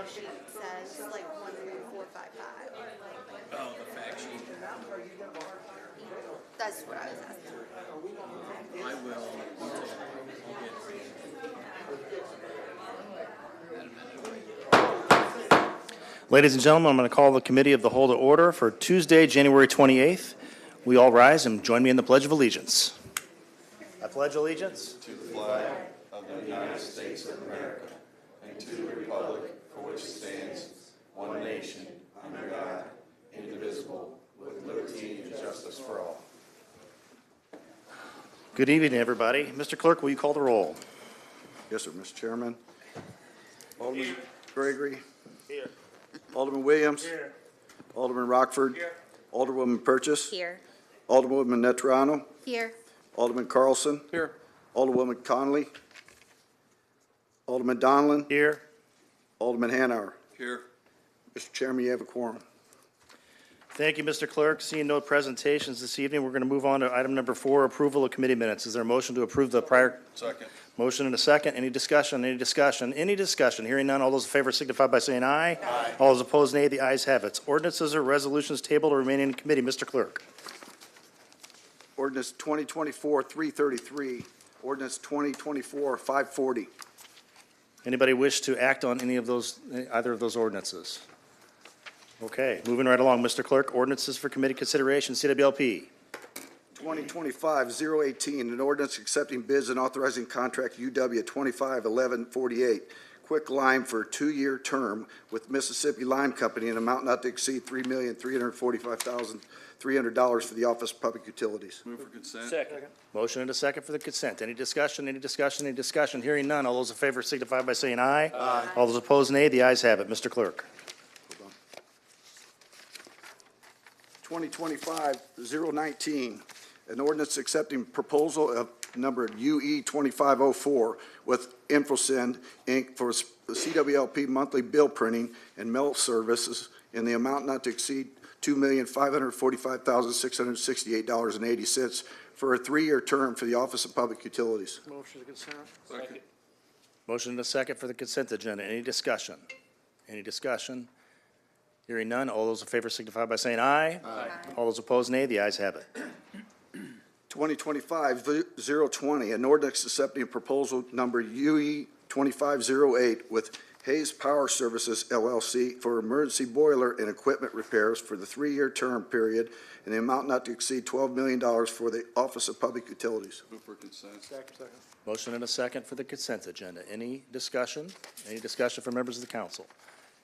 fact sheet says like 13455. Oh, the fact sheet. That's what I was asking. I will. I'll get that amendment. Ladies and gentlemen, I'm going to call the Committee of the Whole to order for Tuesday, January 28th. We all rise and join me in the Pledge of Allegiance. I pledge allegiance to the flag of the United States of America and to the republic for which it stands, one nation, under God, indivisible, with liberty and justice for all. Good evening, everybody. Mr. Clerk, will you call the roll? Yes, sir, Mr. Chairman. Alderman Gregory. Here. Alderman Williams. Here. Alderman Rockford. Here. Alderwoman Purchase. Here. Alderwoman Netrano. Here. Alderman Carlson. Here. Alderwoman Conley. Alderman Donlin. Here. Alderman Hanauer. Here. Mr. Chairman, you have a quorum. Thank you, Mr. Clerk. Seeing no presentations this evening, we're going to move on to item number 4, approval of committee minutes. Is there a motion to approve the prior? Second. Motion and a second. Any discussion? Any discussion? Any discussion? Hearing none. All those in favor signify by saying aye. Aye. All those opposed, nay. The ayes have it. Ordinances or resolutions tabled or remaining in committee. Mr. Clerk. Ordinance 2024-333. Ordinance 2024-540. Anybody wish to act on any of those, either of those ordinances? Okay, moving right along. Mr. Clerk, ordinances for committee consideration, CWLP. 2025-018, an ordinance accepting bids and authorizing contract UW 251148, Quick Lime for a 2-year term with Mississippi Lime Company in amount not to exceed $3,345,300 for the Office of Public Utilities. Move for consent. Second. Motion and a second for the consent. Any discussion, any discussion, any discussion? Hearing none. All those in favor signify by saying aye. Aye. All those opposed, nay. The ayes have it. Mr. Clerk. 2025-019, an ordinance accepting proposal of number UE 2504 with InfoSend, Inc. for CWLP monthly bill printing and mail services in the amount not to exceed $2,545,668.80 for a 3-year term for the Office of Public Utilities. Motion to consent. Second. Motion and a second for the consent agenda. Any discussion? Any discussion? Hearing none. All those in favor signify by saying aye. Aye. All those opposed, nay. The ayes have it. 2025-020, an ordinance accepting proposal number UE 2508 with Hayes Power Services LLC for emergency boiler and equipment repairs for the 3-year term period in the amount not to exceed $12 million for the Office of Public Utilities. Move for consent. Second. Motion and a second for the consent agenda. Any discussion? Any discussion from members of the council?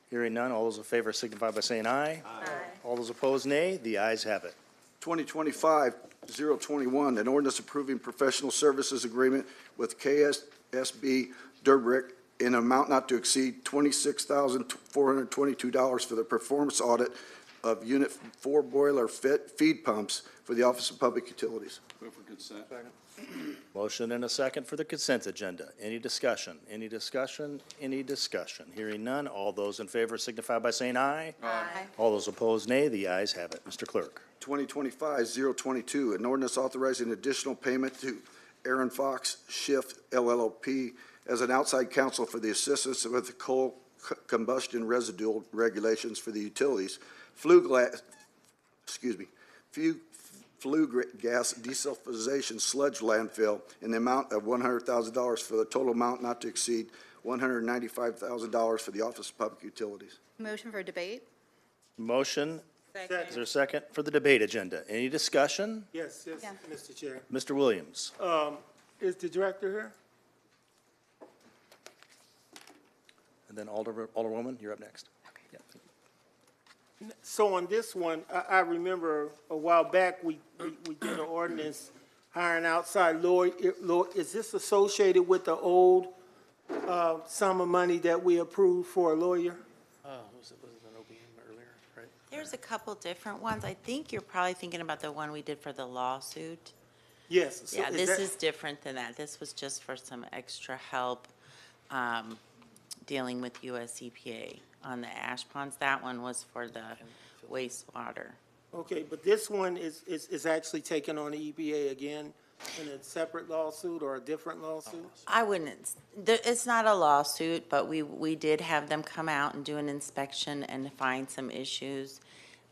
Hearing none. All those in favor signify by saying aye. Aye. All those opposed, nay. The ayes have it. 2025-021, an ordinance approving professional services agreement with KSB Durbrick in an amount not to exceed $26,422 for the performance audit of Unit 4 boiler feed pumps for the Office of Public Utilities. Move for consent. Motion and a second for the consent agenda. Any discussion? Any discussion? Any discussion? Hearing none. All those in favor signify by saying aye. Aye. All those opposed, nay. The ayes have it. Mr. Clerk. 2025-022, an ordinance authorizing additional payment to Aaron Fox Shift LLP as an outside counsel for the assistance with the coal combustion residual regulations for the utilities, flue gas desulfurization sludge landfill in the amount of $100,000 for the total amount not to exceed $195,000 for the Office of Public Utilities. Motion for debate? Motion. Second. Is there a second for the debate agenda? Any discussion? Yes, Yeah. Mr. Chair. Mr. Williams. Is the director here? And then Alderwoman, you're up next. Yeah. So on this one, I remember a while back, we did an ordinance hiring outside lawyer. Is this associated with the old sum of money that we approved for a lawyer? Was it an OBM earlier, right? There's a couple different ones. I think you're probably thinking about the one we did for the lawsuit. Yes. So Yeah, this is different than that. This was just for some extra help dealing with US EPA on the ash ponds. That one was for the wastewater. Okay, but this one is actually taking on the EPA again in a separate lawsuit or a different lawsuit? I wouldn't, it's not a lawsuit, but we did have them come out and do an inspection and find some issues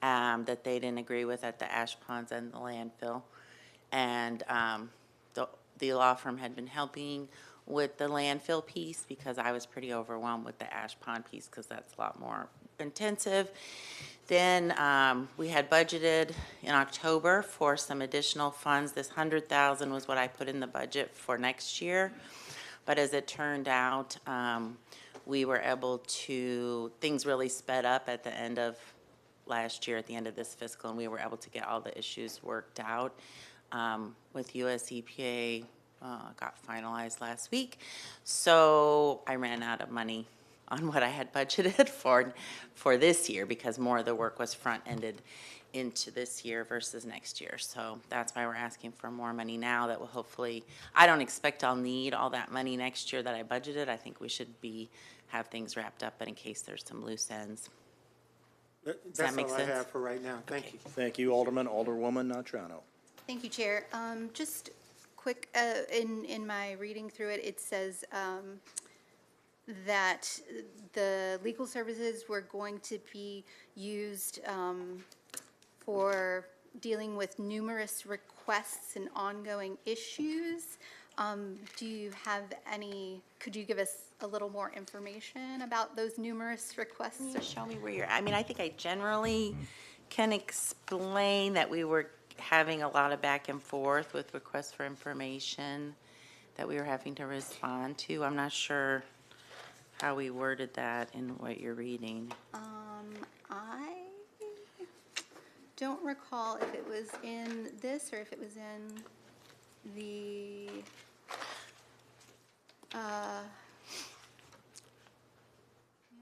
that they didn't agree with at the ash ponds and the landfill. And the law firm had been helping with the landfill piece because I was pretty overwhelmed with the ash pond piece because that's a lot more intensive. Then we had budgeted in October for some additional funds. This $100,000 was what I put in the budget for next year. But as it turned out, we were able to, things really sped up at the end of last year, at the end of this fiscal, and we were able to get all the issues worked out with US EPA. Got finalized last week. So I ran out of money on what I had budgeted for this year because more of the work was front-ended into this year versus next year. So that's why we're asking for more money now that will hopefully, I don't expect I'll need all that money next year that I budgeted. I think we should have things wrapped up, but in case there's some loose ends. That's make all I sense? have for right now. Thank you. Thank you, Alderman. Alderwoman Natrano. Thank you, Chair. Just quick, in my reading through it, it says that the legal services were going to be used for dealing with numerous requests and ongoing issues. Do you have any, could you give us a little more information about those numerous requests? Can you show me where you're, I mean, I think I generally can explain that we were having a lot of back and forth with requests for information that we were having to respond to. I'm not sure how we worded that in what you're reading. I don't recall if it was in this or if it was in the,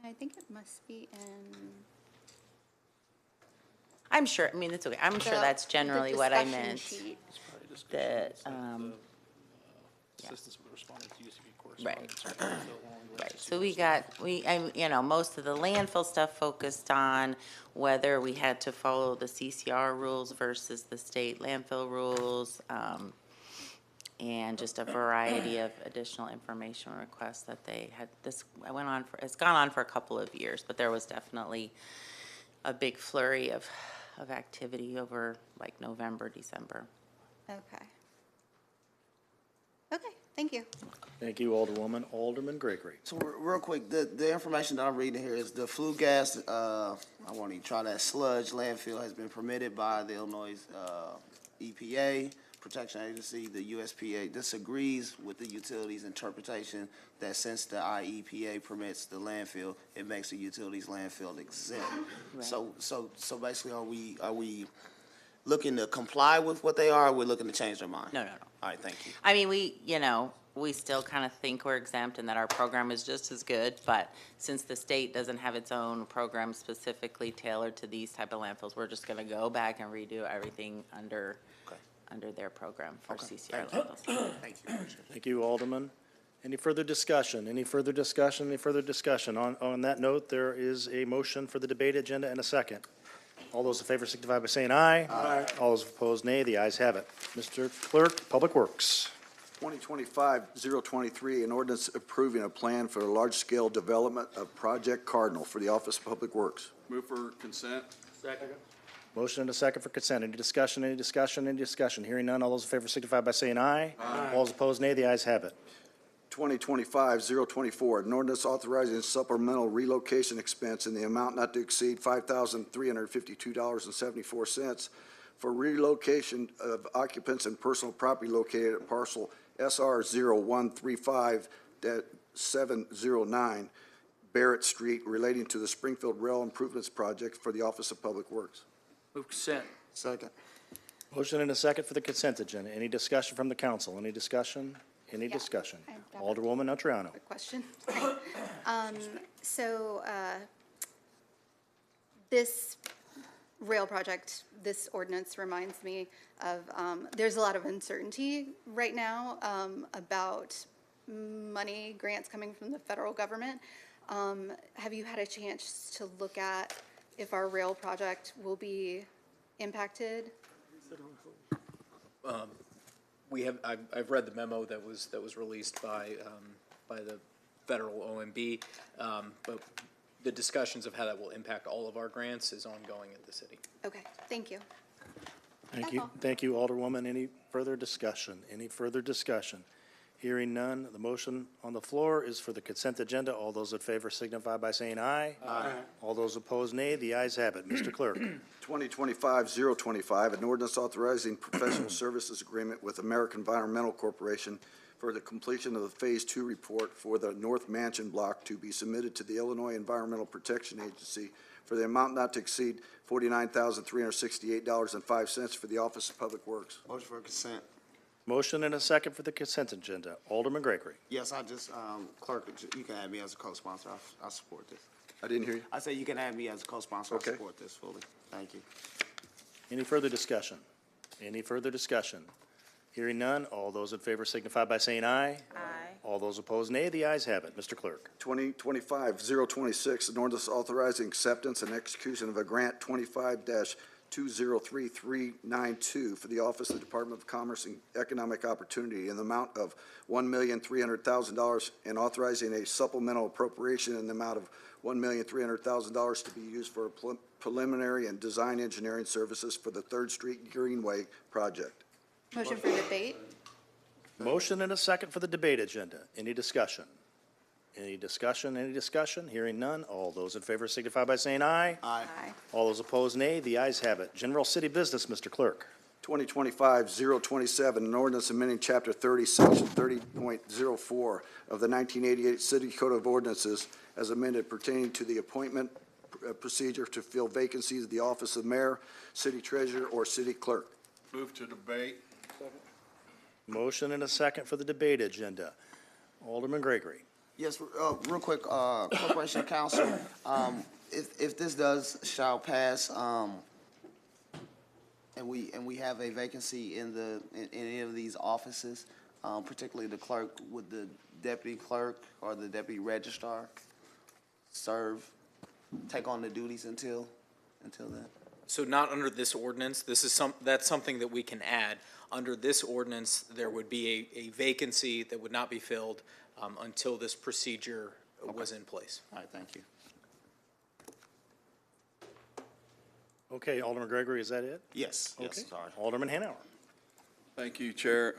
I think it must be in. I'm sure, I mean, it's okay. I'm sure the- that's the generally what I discussion meant. sheet. That, yeah. Assistance with responding to UCB Right. correspondence. Right, so you know, most of the landfill stuff focused on whether we had to follow the CCR rules versus the state landfill rules, and just a variety of additional information requests that they had. It's gone on for a couple of years, but there was definitely a big flurry of activity over like November, December. Okay. Okay, thank you. Thank you, Alderwoman. Alderman Gregory. So real quick, the information that I'm reading here is the flue gas, I want to try that sludge landfill has been permitted by the Illinois EPA Protection Agency. The USPA disagrees with the utilities interpretation that since the IEPA permits the landfill, it makes the utilities landfill exempt. So basically, are we looking to comply with what they are, or we're looking to change their mind? No. All right, thank you. I mean, we still kind of think we're exempt and that our program is just as good, but since the state doesn't have its own program specifically tailored to these type of landfills, we're just gonna go back and redo everything under their program for CCR landfills. Thank you. Thank you, Alderman. Any further discussion? Any further discussion? Any further discussion? On that note, there is a motion for the debate agenda and a second. All those in favor signify by saying aye. Aye. All those opposed, nay. The ayes have it. Mr. Clerk, Public Works. 2025-023, an ordinance approving a plan for a large-scale development of Project Cardinal for the Office of Public Works. Move for consent. Second. Motion and a second for consent. Any discussion, any discussion, any discussion? Hearing none, all those in favor signify by saying aye. Aye. All those opposed, nay. The ayes have it. 2025-024, an ordinance authorizing supplemental relocation expense in the amount not to exceed $5,352.74 for relocation of occupants and personal property located at parcel SR 0135-709 Barrett Street relating to the Springfield Rail Improvements Project for the Office of Public Works. Move consent. Second. Motion and a second for the consent agenda. Any discussion from the council? Any discussion? Any discussion? I have Alderwoman Natrano. Quick question. So, this rail project, this ordinance reminds me of, there's a lot of uncertainty right now about money, grants coming from the federal government. Have you had a chance to look at if our rail project will be impacted? I've read the memo that was released by the federal OMB, but the discussions of how that will impact all of our grants is ongoing at the city. Okay, thank you. Thank That's you. all. Thank you, Alderwoman. Any further discussion? Any further discussion? Hearing none, the motion on the floor is for the consent agenda. All those in favor signify by saying aye. Aye. All those opposed, nay. The ayes have it. Mr. Clerk. 2025-025, an ordinance authorizing professional services agreement with American Environmental Corporation for the completion of the Phase 2 report for the North Mansion Block to be submitted to the Illinois Environmental Protection Agency for the amount not to exceed $49,368.05 for the Office of Public Works. Motion for consent. Motion and a second for the consent agenda. Alderman Gregory. Yes, I just, clerk, you can add me as a co-sponsor. I support this. I didn't hear you. I say you can add me as a co-sponsor. I Okay. support this fully. Thank you. Any further discussion? Any further discussion? Hearing none, all those in favor signify by saying aye. Aye. All those opposed, nay. The ayes have it. Mr. Clerk. 2025-026, an ordinance authorizing acceptance and execution of a grant 25-203392 for the Office of the Department of Commerce and Economic Opportunity in the amount of $1,300,000 and authorizing a supplemental appropriation in the amount of $1,300,000 to be used for preliminary and design engineering services for the 3rd Street Greenway project. Motion for debate? Motion and a second for the debate agenda. Any discussion? Any discussion? Any discussion? Hearing none. All those in favor signify by saying aye. Aye. Aye. All those opposed, nay. The ayes have it. General City Business, Mr. Clerk. 2025-027, an ordinance amending Chapter 30, Section 30.04 of the 1988 City Code of Ordinances as amended pertaining to the appointment procedure to fill vacancies of the office of mayor, city treasurer, or city clerk. Move to debate. Motion and a second for the debate agenda. Alderman Gregory. Yes, real quick, Corporation Council, if this shall pass, and we have a vacancy in any of these offices, particularly the clerk, would the deputy clerk or the deputy registrar take on the duties until then? So not under this ordinance. That's something that we can add. Under this ordinance, there would be a vacancy that would not be filled until this procedure was in place. All right, thank you. Okay, Alderman Gregory, is that it? Yes, Okay. yes, sorry. Alderman Hanauer. Thank you, Chair.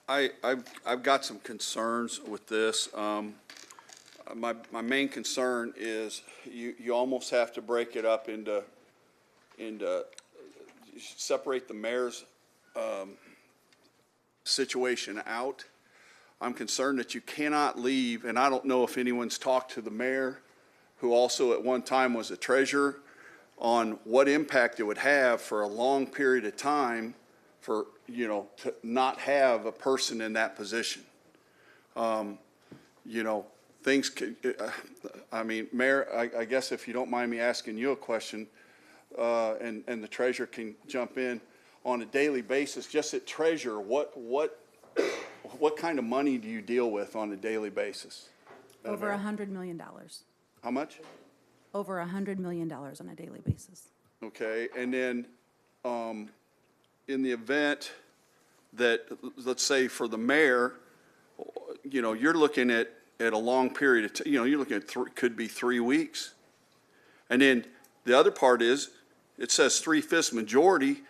I've got some concerns with this. My main concern is you almost have to break it up into separate the mayor's situation out. I'm concerned that you cannot leave, and I don't know if anyone's talked to the mayor, who also at one time was a treasurer, on what impact it would have for a long period of time for, to not have a person in that position. Things could, Mayor, I guess if you don't mind me asking you a question, and the treasurer can jump in, on a daily basis, just at treasurer, what kind of money do you deal with on a daily basis? Over $100 million. How much? Over $100 million on a daily basis. Okay, and then, in the event that, let's say for the mayor, you're looking at a long period of, you're looking at could be 3 weeks. And then the other part is, it says 3/5 majority.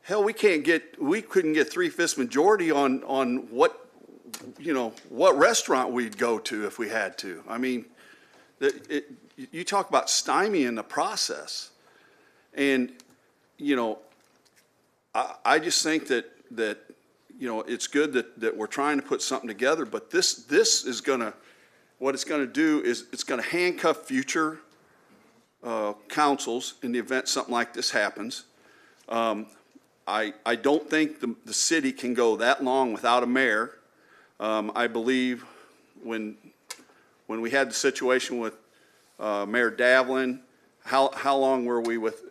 Hell, we couldn't get 3/5 majority on what, what restaurant we'd go to if we had to. I mean, you talk about stymieing the process. And, I just think that it's good that we're trying to put something together, but this is what it's gonna do is it's gonna handcuff future councils in the event something like this happens. I don't think the city can go that long without a mayor. I believe when we had the situation with Mayor Davlin, how long were we with,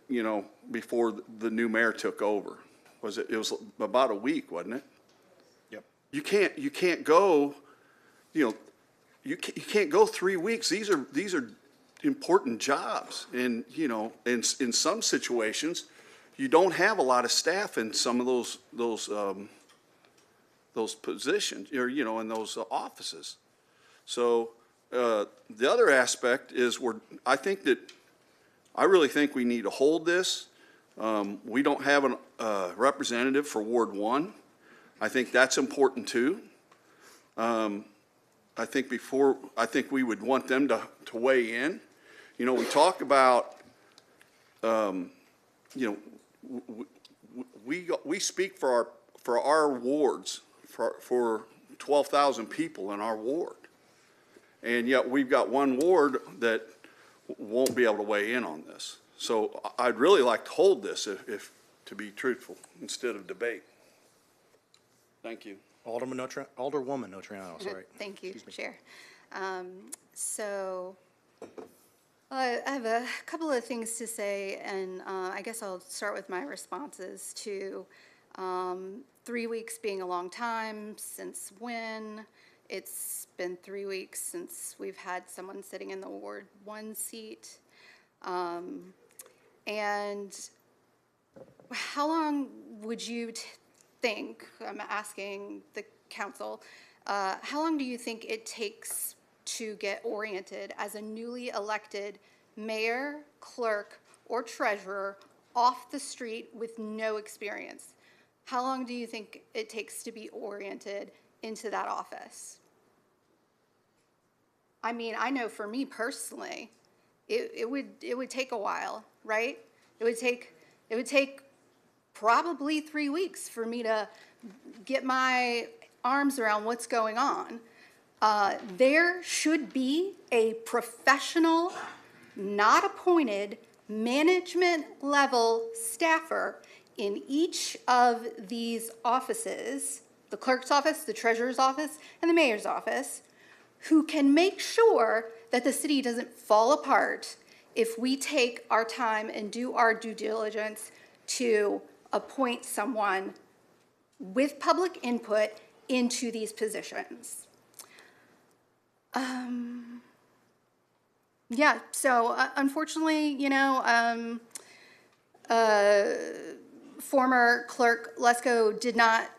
before the new mayor took over? It was about a week, wasn't it? Yep. You can't go, you can't go 3 weeks. These are important jobs. And, in some situations, you don't have a lot of staff in some of those positions, or, you know, in those offices. So, the other aspect is I really think we need to hold this. We don't have a representative for Ward 1. I think that's important too. I think we would want them to weigh in. You know, we talk about, you know, we speak for our wards, for 12,000 people in our ward. And yet we've got one ward that won't be able to weigh in on this. So I'd really like to hold this if to be truthful, instead of debate. Thank you. Alderwoman Notriano, sorry. Thank you, Chair. So I have a couple of things to say, and I guess I'll start with my responses to 3 weeks being a long time. Since when? It's been 3 weeks since we've had someone sitting in the Ward 1 seat. And how long would you think, I'm asking the council, how long do you think it takes to get oriented as a newly elected mayor, clerk, or treasurer off the street with no experience? How long do you think it takes to be oriented into that office? I mean, I know for me personally, it would take a while, right? It would take probably 3 weeks for me to get my arms around what's going on. There should be a professional, not appointed, management level staffer in each of these offices, the clerk's office, the treasurer's office, and the mayor's office, who can make sure that the city doesn't fall apart if we take our time and do our due diligence to appoint someone with public input into these positions. Yeah, so unfortunately, you know, former clerk Lesko did not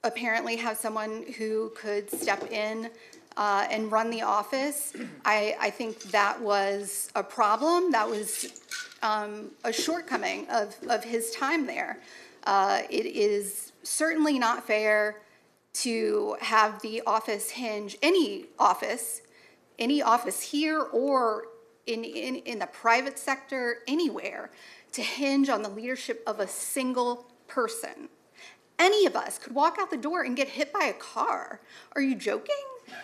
apparently have someone who could step in and run the office. I think that was a problem. That was a shortcoming of his time there. It is certainly not fair to have the office hinge, any office here or in the private sector, anywhere, to hinge on the leadership of a single person. Any of us could walk out the door and get hit by a car. Are you joking?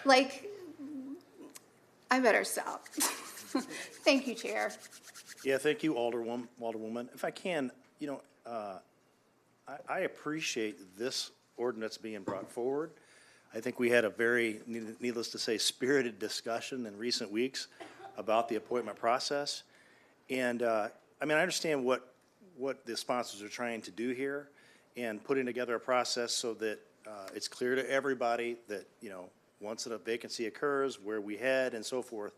Like, I better stop. Thank you, Chair. Yeah, thank you, Alderwoman. If I can, you know, I appreciate this ordinance being brought forward. I think we had a very, needless to say, spirited discussion in recent weeks about the appointment process. And, I mean, I understand what the sponsors are trying to do here and putting together a process so that it's clear to everybody that, you know, once a vacancy occurs, where we head and so forth.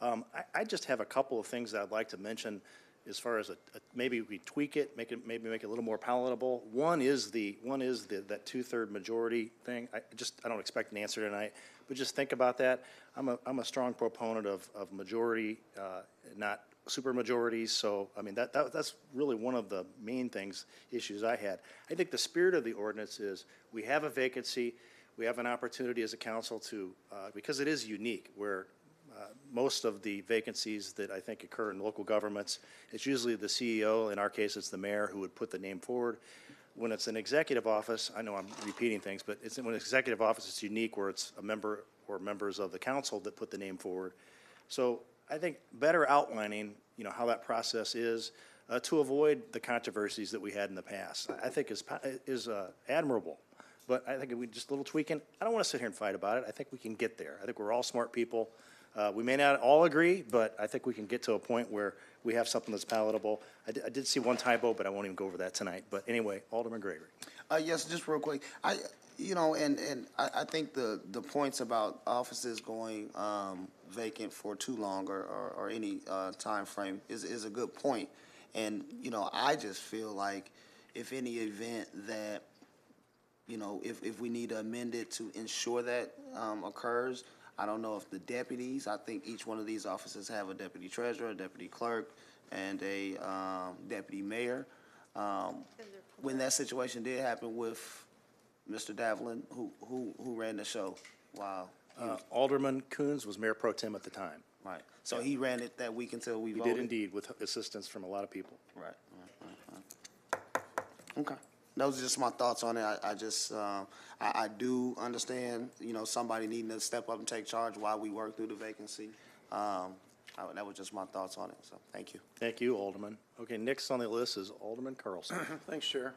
I just have a couple of things that I'd like to mention as far as maybe we tweak it, maybe make it a little more palatable. One is that 2/3 majority thing. I don't expect an answer tonight, but just think about that. I'm a strong proponent of majority, not super majorities. So I mean that's really one of the main issues I had. I think the spirit of the ordinance is we have a vacancy, we have an opportunity as a council to because it is unique where. Most of the vacancies that I think occur in local governments, it's usually the CEO, in our case it's the mayor, who would put the name forward. When it's an executive office, I know I'm repeating things, but when it's executive office, it's unique where it's a member or members of the council that put the name forward. So I think better outlining, you know, how that process is to avoid the controversies that we had in the past, I think is admirable. But I think if we just a little tweaking, I don't want to sit here and fight about it. I think we can get there. I think we're all smart people. We may not all agree, but I think we can get to a point where we have something that's palatable. I did see one typo, but I won't even go over that tonight. But anyway, Alderman Gregory. Yes, just real quick. You know, and I think the points about offices going vacant for too long or any time frame is a good point. And, you know, I just feel like if any event that, you know, if we need to amend it to ensure that occurs, I don't know if the deputies, I think each one of these offices have a deputy treasurer, a deputy clerk, and a deputy mayor. When that situation did happen with Mr. Davlin, who ran the show? Wow. Alderman Coons was mayor pro tem at the time. Right. So he ran it that week until we He voted? did indeed, with assistance from a lot of people. Right. Okay. Those are just my thoughts on it. I just, I do understand, you know, somebody needing to step up and take charge while we work through the vacancy. That was just my thoughts on it, so thank you. Thank you, Alderman. Okay, next on the list is Alderman Carlson. Thanks, Chair.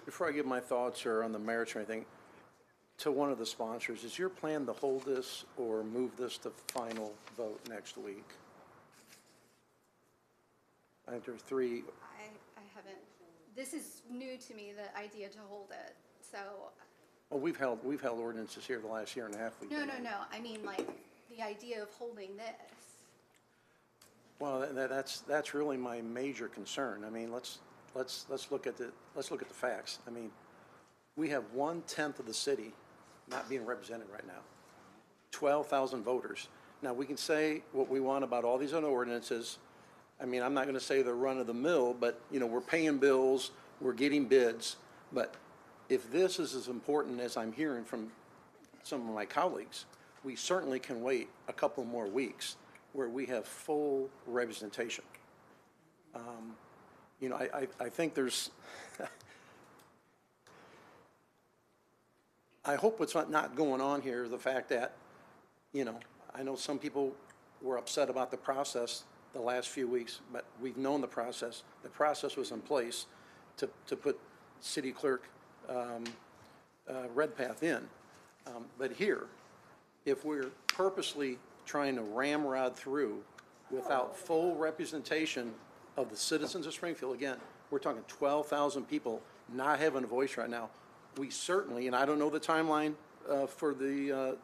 Before I give my thoughts or on the merits or anything, to one of the sponsors, is your plan to hold this or move this to final vote next week? I think there are three. I haven't, this is new to me, the idea to hold it, so, Well, we've held ordinances here the last year and a half. We've no, been- no, no, I mean, like, the idea of holding this. Well, that's really my major concern. I mean, let's look at the facts. I mean, we have 1/10 of the city not being represented right now. 12,000 voters. Now, we can say what we want about all these other ordinances. I mean, I'm not gonna say they're run-of-the-mill, but, you know, we're paying bills, we're getting bids. But if this is as important as I'm hearing from some of my colleagues, we certainly can wait a couple more weeks where we have full representation. You know, I think there's, I hope what's not going on here is the fact that, you know, I know some people were upset about the process the last few weeks, but we've known the process. The process was in place to put city clerk Redpath in. But here, if we're purposely trying to ramrod through without full representation of the citizens of Springfield, again, we're talking 12,000 people not having a voice right now. We certainly, and I don't know the timeline for the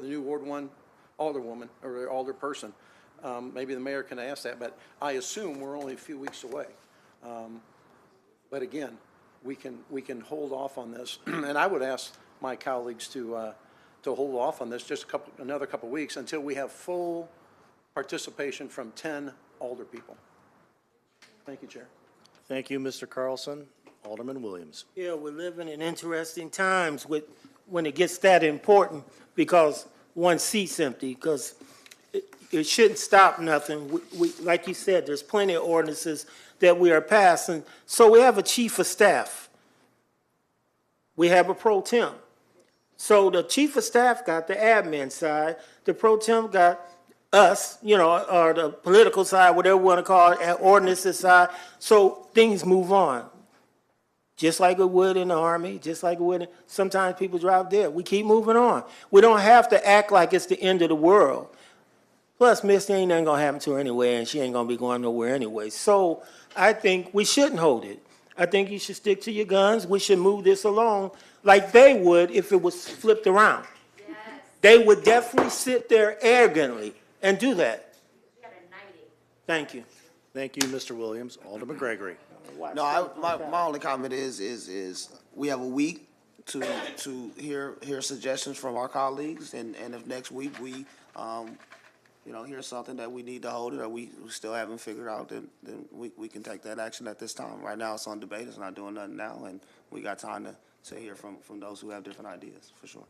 new Ward 1 alderwoman or alderperson. Maybe the mayor can ask that, but I assume we're only a few weeks away. But again, we can hold off on this, and I would ask my colleagues to hold off on this just another couple weeks until we have full participation from 10 alder people. Thank you, Chair. Thank you, Mr. Carlson. Alderman Williams. Yeah, we're living in interesting times when it gets that important because one seat's empty, because it shouldn't stop nothing. Like you said, there's plenty of ordinances that we are passing. So we have a chief of staff. We have a pro tem. So the chief of staff got the admin side, the pro tem got us, you know, or the political side, whatever we want to call it, and ordinances side. So things move on. Just like it would in the Army, just like it would, sometimes people drive dead. We keep moving on. We don't have to act like it's the end of the world. Plus, Misty ain't nothing gonna happen to her anyway, and she ain't gonna be going nowhere anyway. So I think we shouldn't hold it. I think you should stick to your guns. We should move this along like they would if it was flipped around. Yes. They would definitely sit there arrogantly and do that. Thank you. Thank you, Mr. Williams. Alderman Gregory. No, my only comment is we have a week to hear suggestions from our colleagues, and if next week we, you know, hear something that we need to hold it, or we still haven't figured out, then we can take that action at this time. Right now, it's on debate, it's not doing nothing now, and we got time to hear from those who have different ideas, for sure.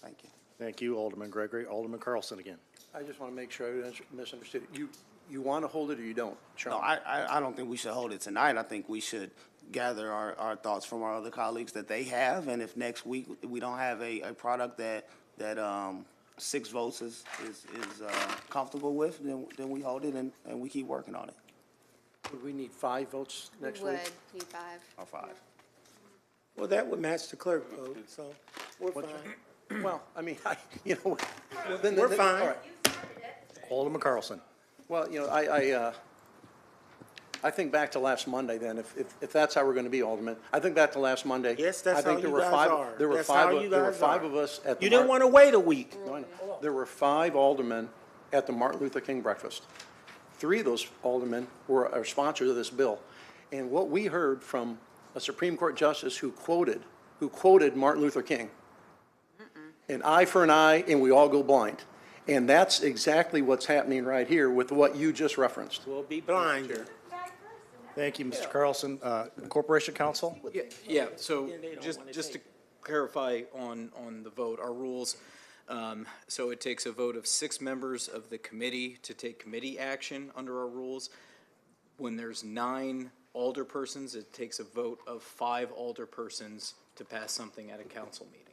Thank you. Thank you, Alderman Gregory. Alderman Carlson again. I just want to make sure I misunderstood. You want to hold it or you don't? No, I don't think we should hold it tonight. I think we should gather our thoughts from our other colleagues that they have, and if next week we don't have a product that 6 votes is comfortable with, then we hold it and we keep working on it. Would we need 5 votes next We week? would need 5. Or 5. Well, that would match the clerk vote, so we're fine. Well, I mean, we're We're fine. All right. Alderman Carlson. Well, you know, I think back to last Monday then, if that's how we're going to be, Alderman. I think back to last Monday. Yes, that's I think how there you were guys five- are. There were That's five. how you There were guys 5 are. of us at the. You didn't want to wait a week. There were 5 aldermen at the Martin Luther King breakfast. 3 of those aldermen are sponsors of this bill. And what we heard from a Supreme Court justice who quoted Martin Luther King, an eye for an eye, and we all go blind. And that's exactly what's happening right here with what you just referenced. We'll be blind. Thank you, Mr. Carlson. Corporation Counsel? Yeah, so they don't wanna just to take clarify on the vote, our rules, so it takes a vote of 6 members of the committee to take committee action under our rules. When there's 9 alderpersons, it takes a vote of 5 alderpersons to pass something at a council meeting.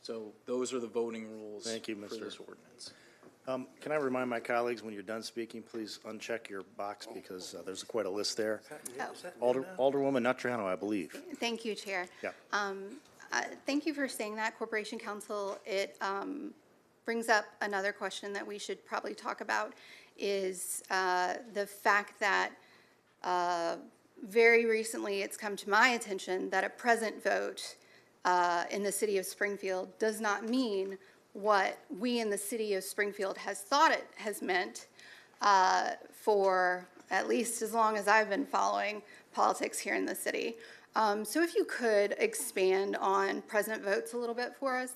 So those are the voting rules Thank you, for Mr. this ordinance. Can I remind my colleagues, when you're done speaking, please uncheck your box because there's quite a list there. Alderwoman Natriano, I believe. Thank you, Chair. Yeah. Thank you for saying that, Corporation Counsel. It brings up another question that we should probably talk about, is the fact that very recently it's come to my attention that a present vote in the city of Springfield does not mean what we in the city of Springfield has thought it has meant for at least as long as I've been following politics here in the city. So if you could expand on present votes a little bit for us.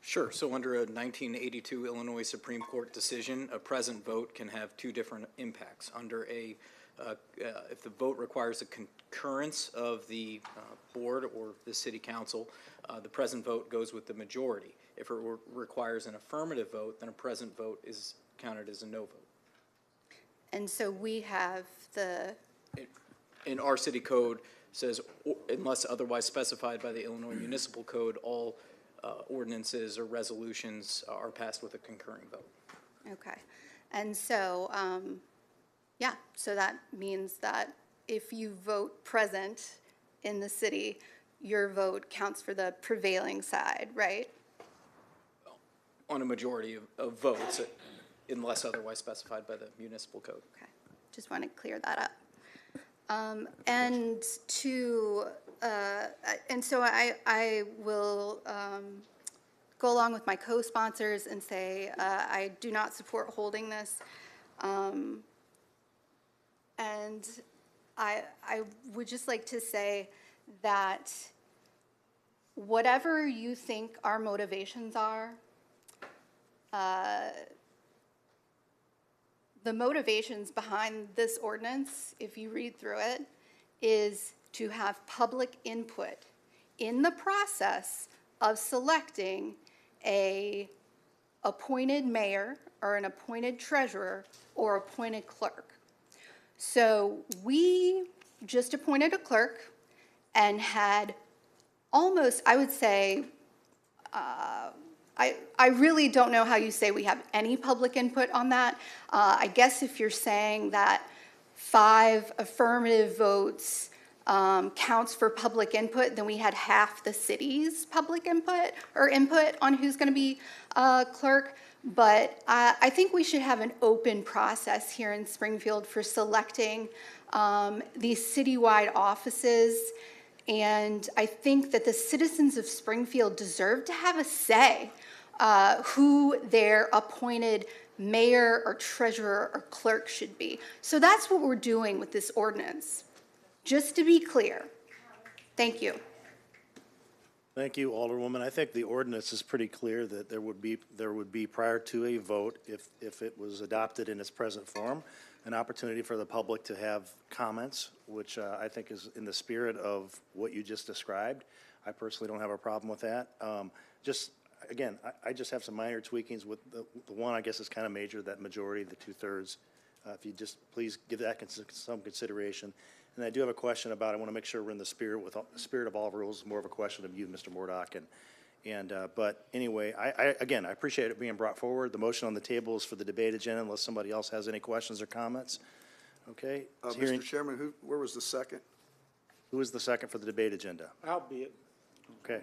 Sure. So under a 1982 Illinois Supreme Court decision, a present vote can have 2 different impacts. Under if the vote requires a concurrence of the board or the city council, the present vote goes with the majority. If it requires an affirmative vote, then a present vote is counted as a no vote. And so we have the, In our city code says, unless otherwise specified by the Illinois Municipal Code, all ordinances or resolutions are passed with a concurring vote. okay. And so, yeah, so that means that if you vote present in the city, your vote counts for the prevailing side, right? On a majority of votes, unless otherwise specified by the municipal code. Okay, just want to clear that up. And so I will go along with my co-sponsors and say I do not support holding this. And I would just like to say that whatever you think our motivations are, the motivations behind this ordinance, if you read through it, is to have public input in the process of selecting a appointed mayor or an appointed treasurer or appointed clerk. So we just appointed a clerk and had almost, I would say, I really don't know how you say we have any public input on that. I guess if you're saying that 5 affirmative votes counts for public input, then we had half the city's public input or input on who's going to be clerk. But I think we should have an open process here in Springfield for selecting these citywide offices. And I think that the citizens of Springfield deserve to have a say who their appointed mayor or treasurer or clerk should be. So that's what we're doing with this ordinance, just to be clear. Thank you. Thank you, Alderwoman. I think the ordinance is pretty clear that there would be prior to a vote, if it was adopted in its present form, an opportunity for the public to have comments, which I think is in the spirit of what you just described. I personally don't have a problem with that. Again, I just have some minor tweakings with the one, I guess, is kind of major, that majority, the 2/3. If you just please give that some consideration. And I do have a question about, I want to make sure we're in the spirit of all rules, more of a question of you, Mr. Murdock. But anyway, again, I appreciate it being brought forward. The motion on the table is for the debate agenda unless somebody else has any questions or comments. Okay. Mr. Chairman, where was the second? Who is the second for the debate agenda? I'll be it. Okay.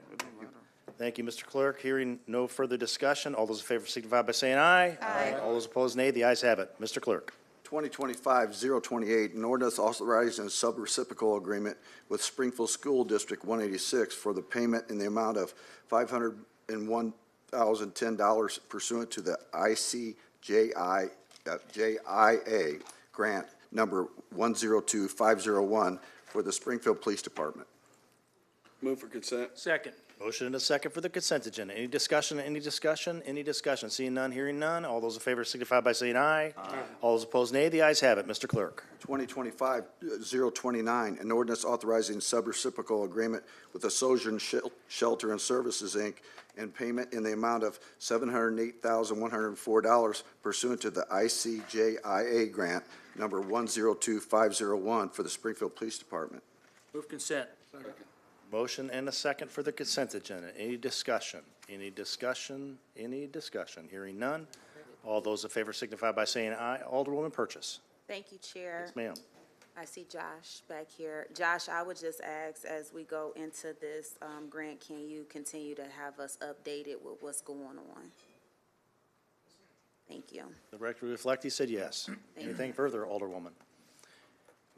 Thank you, Mr. Clerk. Hearing no further discussion, all those in favor signify by saying aye. Aye. All those opposed, nay. The ayes have it. Mr. Clerk. 2025-028, an ordinance authorizing a subreciprocal agreement with Springfield School District 186 for the payment in the amount of $501,010 pursuant to the ICJI JIA grant number 102501 for the Springfield Police Department. Move for consent. Second. Motion and a second for the consent agenda. Any discussion, any discussion, any discussion? Seeing none, hearing none. All those in favor signify by saying aye. Aye. All those opposed, nay. The ayes have it. Mr. Clerk. 2025-029, an ordinance authorizing subreciprocal agreement with the Sojourn Shelter and Services, Inc., and payment in the amount of $708,104 pursuant to the ICJIA grant number 102501 for the Springfield Police Department. Move consent. Motion and a second for the consent agenda. Any discussion? Any discussion? Any discussion? Hearing none. All those in favor signify by saying aye. Alderwoman Purchase. Thank you, Chair. Yes, ma'am. I see Josh back here. Josh, I would just ask, as we go into this grant, can you continue to have us updated with what's going on? Thank you. The record reflect, he said yes. Anything further, Alderwoman?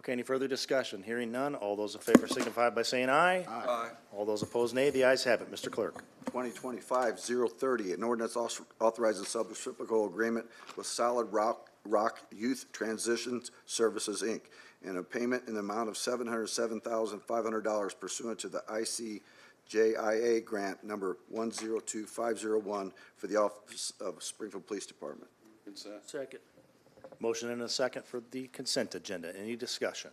Okay, any further discussion? Hearing none. All those in favor signify by saying aye. Aye. All those opposed, nay. The ayes have it. Mr. Clerk. 2025-030, an ordinance authorizing subreciprocal agreement with Solid Rock Youth Transitions Services, Inc., and a payment in the amount of $707,500 pursuant to the ICJIA grant number 102501 for the Office of Springfield Police Department. Consent. Second. Motion and a second for the consent agenda. Any discussion?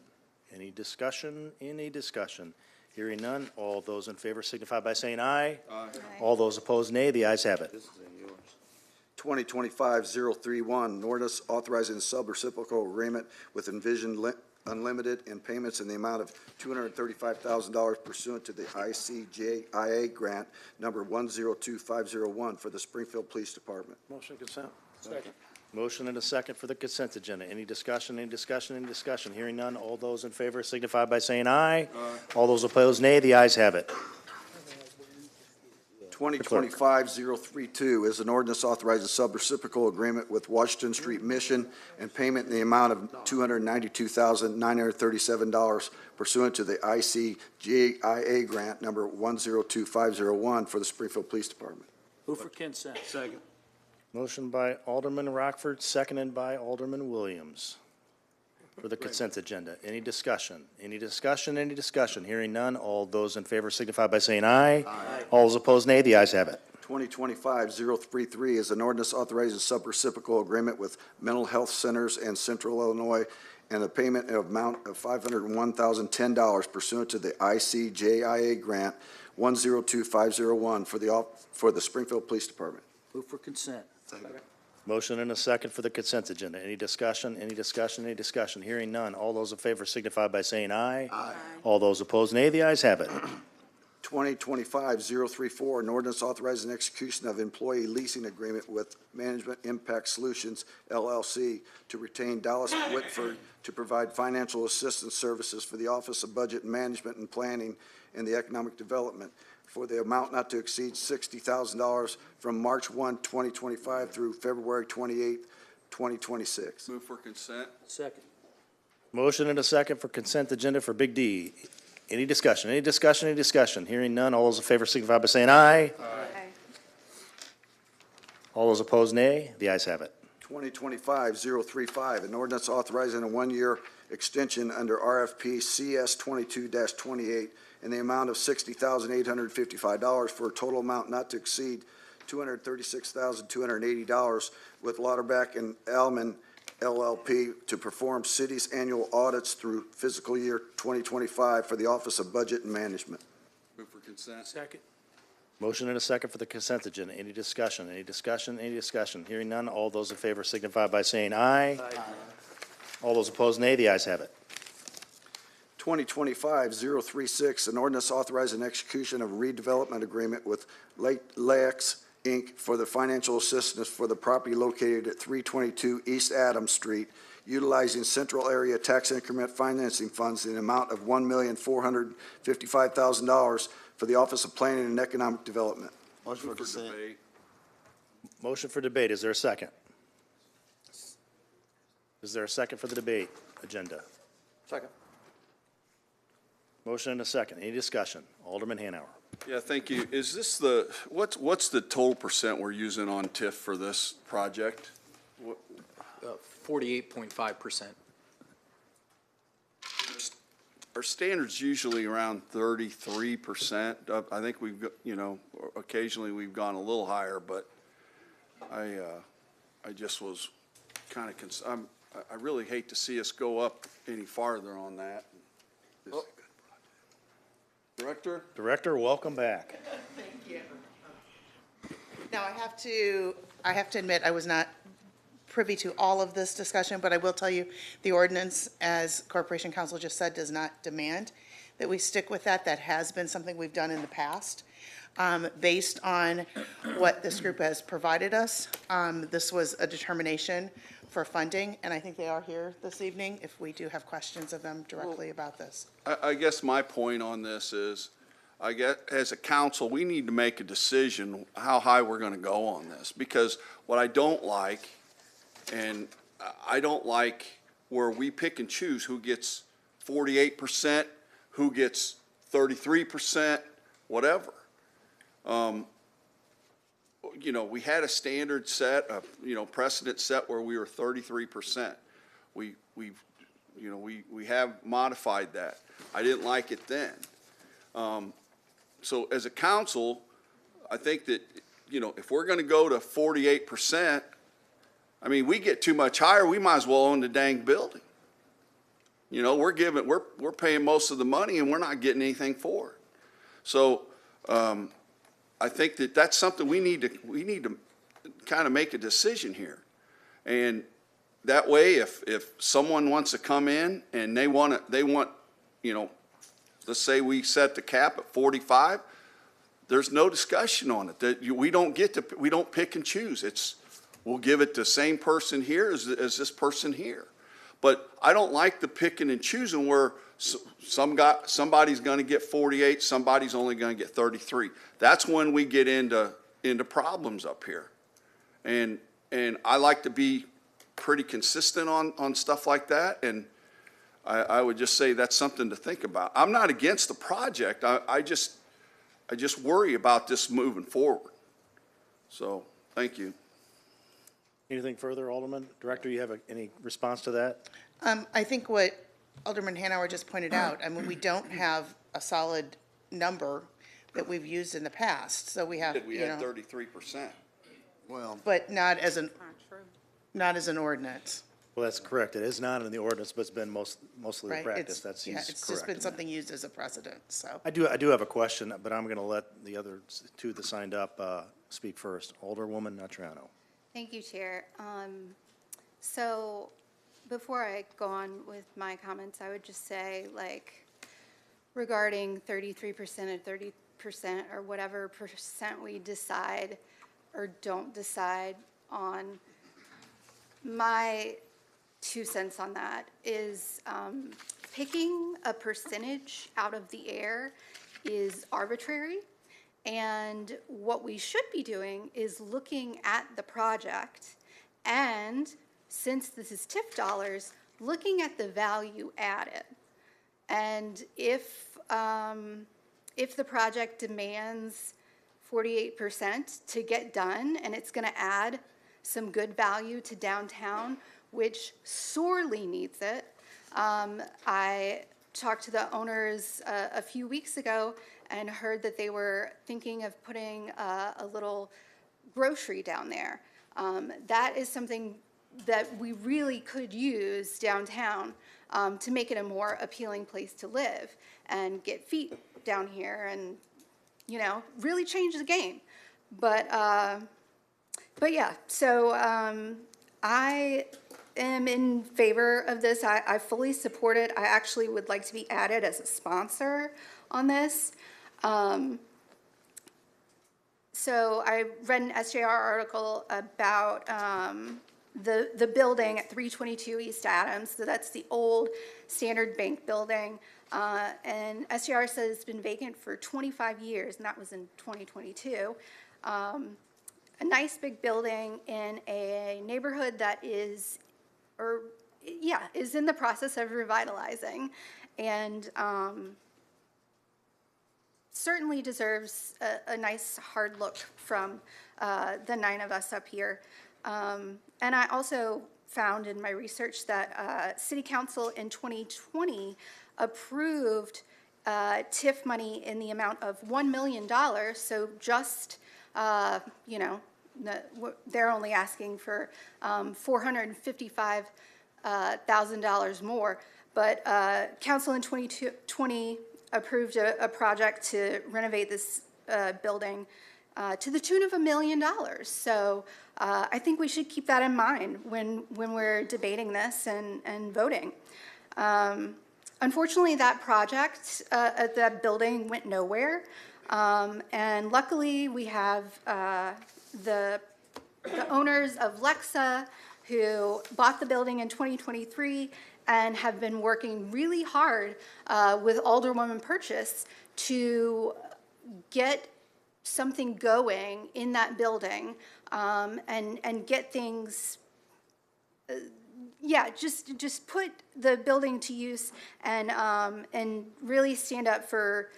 Any discussion? Any discussion? Hearing none. All those in favor signify by saying aye. Aye. All those opposed, nay. The ayes have it. 2025-031, an ordinance authorizing a subreciprocal agreement with Envision Unlimited and payments in the amount of $235,000 pursuant to the ICJIA grant number 102501 for the Springfield Police Department. Motion consent. Second. Motion and a second for the consent agenda. Any discussion, any discussion, any discussion? Hearing none. All those in favor signify by saying aye. All those opposed, nay. The ayes have it. 2025-032 is an ordinance authorizing subreciprocal agreement with Washington Street Mission and payment in the amount of $292,937 pursuant to the ICJIA grant number 102501 for the Springfield Police Department. Move for consent. Second. Motion by Alderman Rockford, seconded by Alderman Williams for the consent agenda. Any discussion? Any discussion? Any discussion? Hearing none. All those in favor signify by saying aye. Aye. All those opposed, nay. The ayes have it. 2025-033 is an ordinance authorizing subreciprocal agreement with Mental Health Centers and Central Illinois and a payment of amount of $501,010 pursuant to the ICJIA grant 102501 for the Springfield Police Department. Move for consent. Motion and a second for the consent agenda. Any discussion? Any discussion? Any discussion? Hearing none. All those in favor signify by saying aye. Aye. All those opposed, nay. The ayes have it. 2025-034, an ordinance authorizing execution of employee leasing agreement with Management Impact Solutions, LLC, to retain Dallas Whitford to provide financial assistance services for the Office of Budget Management and Planning and the Economic Development for the amount not to exceed $60,000 from March 1, 2025 through February 28, 2026. Move for consent. Second. Motion and a second for consent agenda for Big D. Any discussion? Any discussion? Any discussion? Hearing none. All those in favor signify by saying aye. Aye. All those opposed, nay. The ayes have it. 2025-035, an ordinance authorizing a one-year extension under RFP CS 22-28 in the amount of $60,855 for a total amount not to exceed $236,280 with Lauterbach and Alman LLP to perform city's annual audits through fiscal year 2025 for the Office of Budget and Management. Move for consent. Second. Motion and a second for the consent agenda. Any discussion? Any discussion? Any discussion? Hearing none. All those in favor signify by saying aye. Aye. All those opposed, nay. The ayes have it. 2025-036, an ordinance authorizing execution of a redevelopment agreement with LAX Inc. for the financial assistance for the property located at 322 East Adams Street, utilizing Central Area Tax Increment Financing Funds in the amount of $1,455,000 for the Office of Planning and Economic Development. Motion for consent. Debate. Motion for debate. Is there a second? Is there a second for the debate agenda? Second. Motion and a second. Any discussion? Alderman Hanauer. Yeah, thank you. Is this what's the total percent we're using on TIF for this project? 48.5%. Our standard's usually around 33%. I think we've, occasionally we've gone a little higher, but I just was kind of, I really hate to see us go up any farther on that. Oh. Director, welcome back. Now, I have to admit, I was not privy to all of this discussion, but I will tell you, the ordinance, as Corporation Counsel just said, does not demand that we stick with that. That has been something we've done in the past. Based on what this group has provided us, this was a determination for funding, and I think they are here this evening if we do have questions of them directly about this. I guess my point on this is, I guess, as a council, we need to make a decision how high we're gonna go on this, because what I don't like, and I don't like where we pick and choose who gets 48%, who gets 33%, whatever. We had a standard set, precedent set where we were 33%. We have modified that. I didn't like it then. So as a council, I think that, if we're gonna go to 48%, I mean, we get too much higher, we might as well own the dang building. We're paying most of the money and we're not getting anything for it. So, I think that that's something we need to kind of make a decision here. And that way, if someone wants to come in and they want, let's say we set the cap at 45, there's no discussion on it. That we don't pick and choose. We'll give it to the same person here as this person here. But I don't like the picking and choosing where somebody's going to get 48, somebody's only going to get 33. That's when we get into problems up here. And I like to be pretty consistent on stuff like that. And I would just say that's something to think about. I'm not against the project. I just worry about this moving forward. So, thank you. Anything further, Alderman? Director, you have any response to that? I think what Alderman Hanauer just pointed out, I mean, we don't have a solid number that we've used in the past, so we have, We had 33%. Well, but not as an ordinance, Well, that's correct. It is not in the ordinance, but it's been mostly the right? practice. That's, he's Yeah, correct. it's just been in something used as a precedent, so. that. I do have a question, but I'm going to let the other two that signed up speak first. Alderwoman Natrano. Thank you, Chair. So before I go on with my comments, I would just say, regarding 33% or 30% or whatever percent we decide or don't decide on, my 2 cents on that is picking a percentage out of the air is arbitrary. And what we should be doing is looking at the project and, since this is TIF dollars, looking at the value added. And if the project demands 48% to get done and it's going to add some good value to downtown, which sorely needs it. I talked to the owners a few weeks ago and heard that they were thinking of putting a little grocery down there. That is something that we really could use downtown to make it a more appealing place to live and get feet down here and, really change the game. But yeah, so I am in favor of this. I fully support it. I actually would like to be added as a sponsor on this. So I read an SJR article about the building at 322 East Adams. So that's the old Standard Bank building. And SJR says it's been vacant for 25 years, and that was in 2022. A nice big building in a neighborhood that is in the process of revitalizing, and certainly deserves a nice hard look from the 9 of us up here. And I also found in my research that City Council in 2020 approved TIF money in the amount of $1 million, so just, you know, they're only asking for $455,000 more. But council in 2020 approved a project to renovate this building to the tune of $1 million. So I think we should keep that in mind when we're debating this and voting. Unfortunately, that project, that building went nowhere. And luckily, we have the owners of Lexa who bought the building in 2023 and have been working really hard with Alderwoman Purchase to get something going in that building and get things, just put the building to use and really stand up for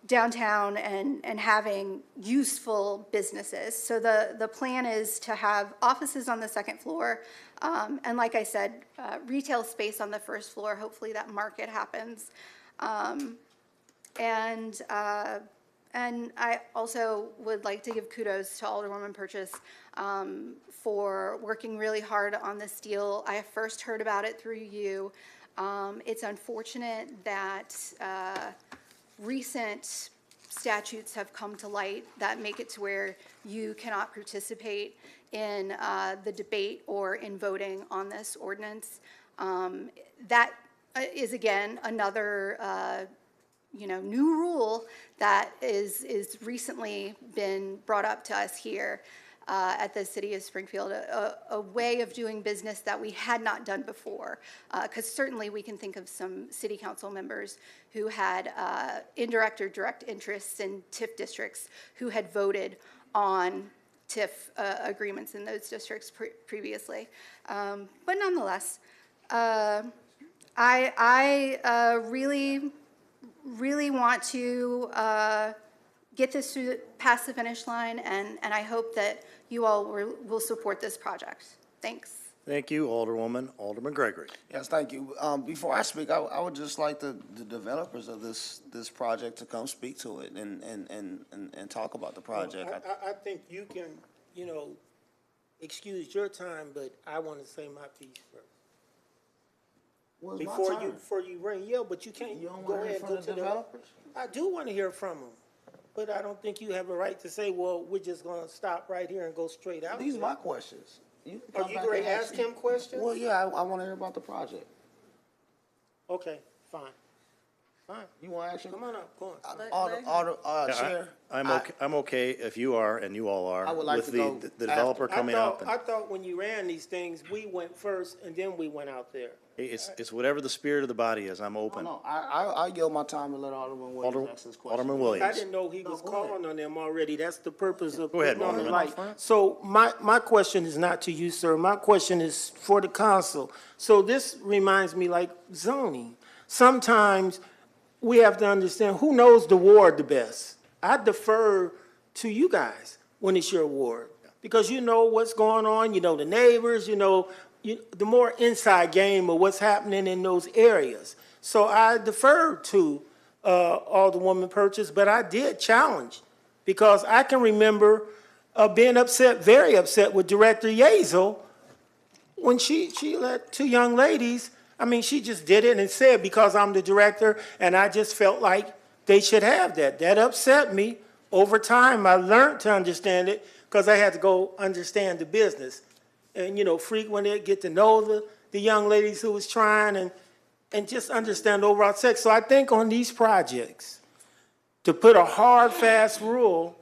downtown and having useful businesses. So the plan is to have offices on the second floor, and like I said, retail space on the first floor. Hopefully that market happens. And I also would like to give kudos to Alderwoman Purchase for working really hard on this deal. I first heard about it through you. It's unfortunate that recent statutes have come to light that make it to where you cannot participate in the debate or in voting on this ordinance. That is, again, another new rule that is recently been brought up to us here at the City of Springfield, a way of doing business that we had not done before. Because certainly we can think of some city council members who had indirect or direct interests in TIF districts who had voted on TIF agreements in those districts previously. But nonetheless, I really want to get this past the finish line, and I hope that you all will support this project. Thanks. Thank you, Alderwoman. Alderman Gregory. Yes, thank you. Before I speak, I would just like the developers of this project to come speak to it and talk about the project. I think you can, excuse your time, but I want to say my piece first. Well, it's my Before turn. you ring, but you can't You don't go wanna hear ahead and from go the to developers? I do want to hear from them, but I don't think you have a right to say, well, we're just going to stop right here and go straight out. These are my questions. You can Are come you back going and to ask him questions? Well, yeah, I want to hear about the project. Okay, fine. Fine. You want to ask him? Come on up, go on. Chair. I'm okay if you are, and you all are, I would like with to go the developer coming up. I thought when you ran these things, we went first and then we went out there. It's whatever the spirit of the body is. I'm open. No, I yield my time and let Alderman Williams ask his question. Alderman I Williams. didn't know he was go ahead. calling on them already. That's the purpose of Go ahead, putting on the Alderman. light. So my question is not to you, sir. My question is for the council. So this reminds me like zoning. Sometimes we have to understand who knows the ward the best. I defer to you guys when it's your ward because you know what's going on, you know the neighbors, the more inside game of what's happening in those areas. So I defer to Alderwoman Purchase, but I did challenge because I can remember being upset, very upset with Director Yezel when she let two young ladies, she just did it and said because I'm the director and I just felt like they should have that. That upset me. Over time, I learned to understand it because I had to go understand the business. And, frequent it, get to know the young ladies who was trying and just understand the overall sex. So I think on these projects, to put a hard, fast rule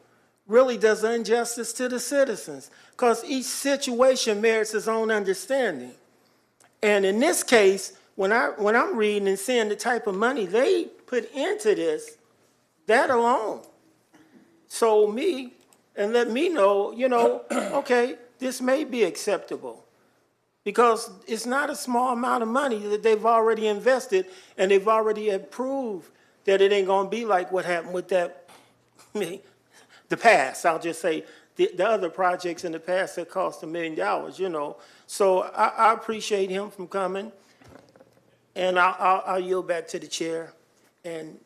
really does injustice to the citizens because each situation merits its own understanding. And in this case, when I'm reading and seeing the type of money they put into this, that alone sold me and let me know, okay, this may be acceptable because it's not a small amount of money that they've already invested and they've already approved that it ain't gonna be like what happened with the past. I'll just say the other projects in the past that cost $1 million, you know. So I appreciate him from coming, and I'll yield back to the chair. And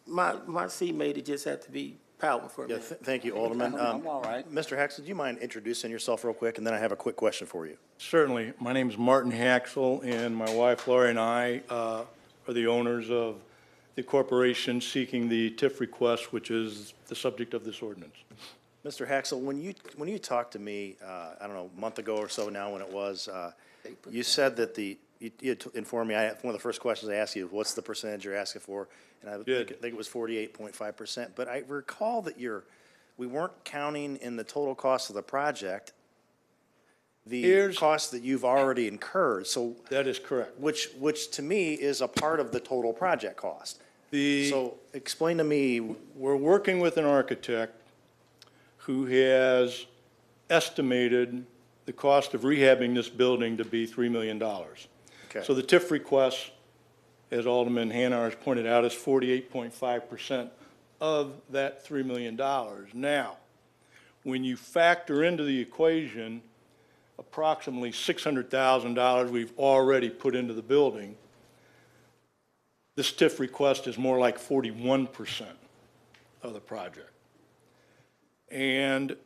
my seat mate, it just had to be power for me. Yeah, thank you, Alderman. I'm all right. Mr. Haxel, do you mind introducing yourself real quick, and then I have a quick question for you? Certainly. My name is Martin Haxel, and my wife Lori and I are the owners of the corporation seeking the TIF request, which is the subject of this ordinance. Mr. Haxel, when you talked to me, I don't know, a month ago or so now when it was, you said that you had informed me, one of the first questions I asked you, what's the percentage you're asking for? And I think it was 48.5%. But I recall that we weren't counting in the total cost of the project the cost that you've already incurred, so. That is correct. Which to me is a part of the total project cost. The. So explain to me. We're working with an architect who has estimated the cost of rehabbing this building to be $3 million. Okay. So the TIF request, as Alderman Hanauer has pointed out, is 48.5% of that $3 million. Now, when you factor into the equation approximately $600,000 we've already put into the building, this TIF request is more like 41% of the project. And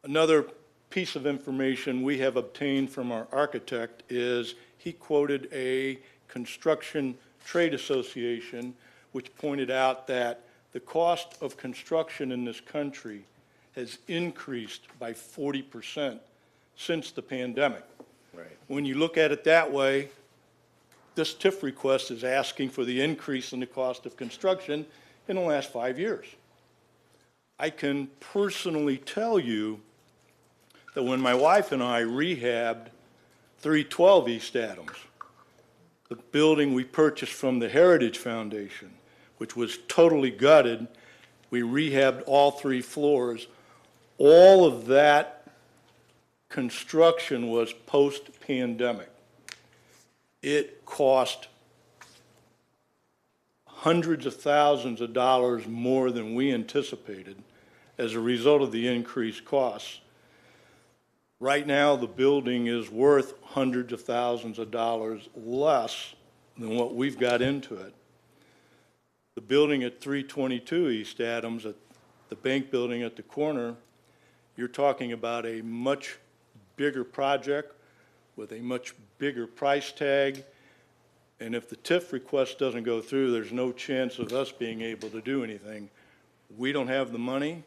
another piece of information we have obtained from our architect is he quoted a construction trade association which pointed out that the cost of construction in this country has increased by 40% since the pandemic. Right. When you look at it that way, this TIF request is asking for the increase in the cost of construction in the last 5 years. I can personally tell you that when my wife and I rehabbed 312 East Adams, the building we purchased from the Heritage Foundation, which was totally gutted, we rehabbed all 3 floors. All of that construction was post-pandemic. It cost hundreds of thousands of dollars more than we anticipated as a result of the increased costs. Right now, the building is worth hundreds of thousands of dollars less than what we've got into it. The building at 322 East Adams, at the bank building at the corner, you're talking about a much bigger project with a much bigger price tag. And if the TIF request doesn't go through, there's no chance of us being able to do anything. We don't have the money.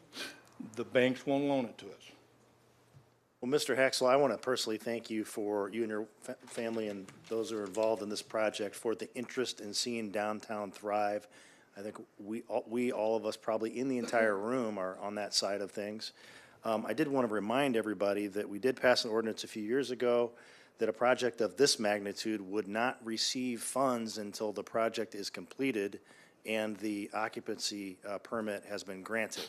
The banks won't loan it to us. Well, Mr. Haxel, I want to personally thank you for you and your family and those who are involved in this project for the interest in seeing downtown thrive. I think all of us probably in the entire room are on that side of things. I did want to remind everybody that we did pass an ordinance a few years ago that a project of this magnitude would not receive funds until the project is completed and the occupancy permit has been granted.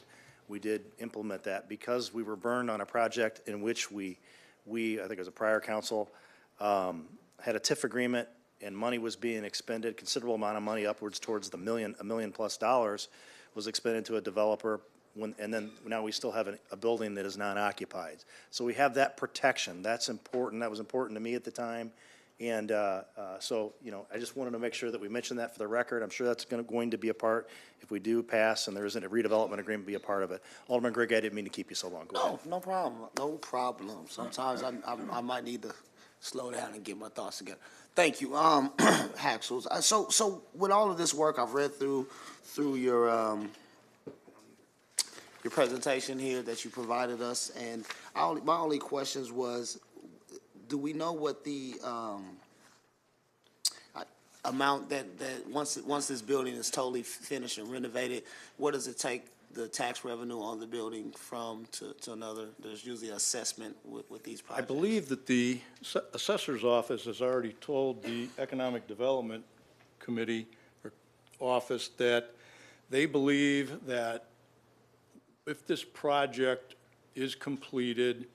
We did implement that because we were burned on a project in which we I think it was a prior council, had a TIF agreement and money was being expended, considerable amount of money upwards towards the $1 million plus was expended to a developer. And then now we still have a building that is non-occupied. So we have that protection. That's important. That was important to me at the time. And so, you know, I just wanted to make sure that we mentioned that for the record. I'm sure that's going to be a part, if we do pass and there isn't a redevelopment agreement, be a part of it. Alderman Grigg, I didn't mean to keep you so long. Go ahead. No problem, no problem. Sometimes I might need to slow down and get my thoughts together. Thank you, Haxels. So with all of this work, I've read through your presentation here that you provided us, and my only questions was, do we know what the amount that once this building is totally finished and renovated, what does it take the tax revenue on the building from to another? There's usually an assessment with these I projects. believe that the assessor's office has already told the Economic Development Committee or office that they believe that if this project is completed,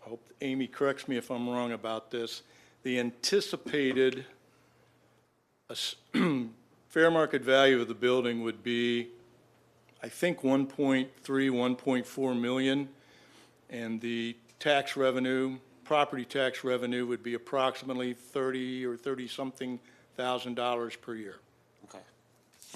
I hope Amy corrects me if I'm wrong about this, the anticipated fair market value of the building would be I think 1.3, 1.4 million, and the tax revenue, property tax revenue would be approximately 30 or 30-something thousand dollars per year. Okay.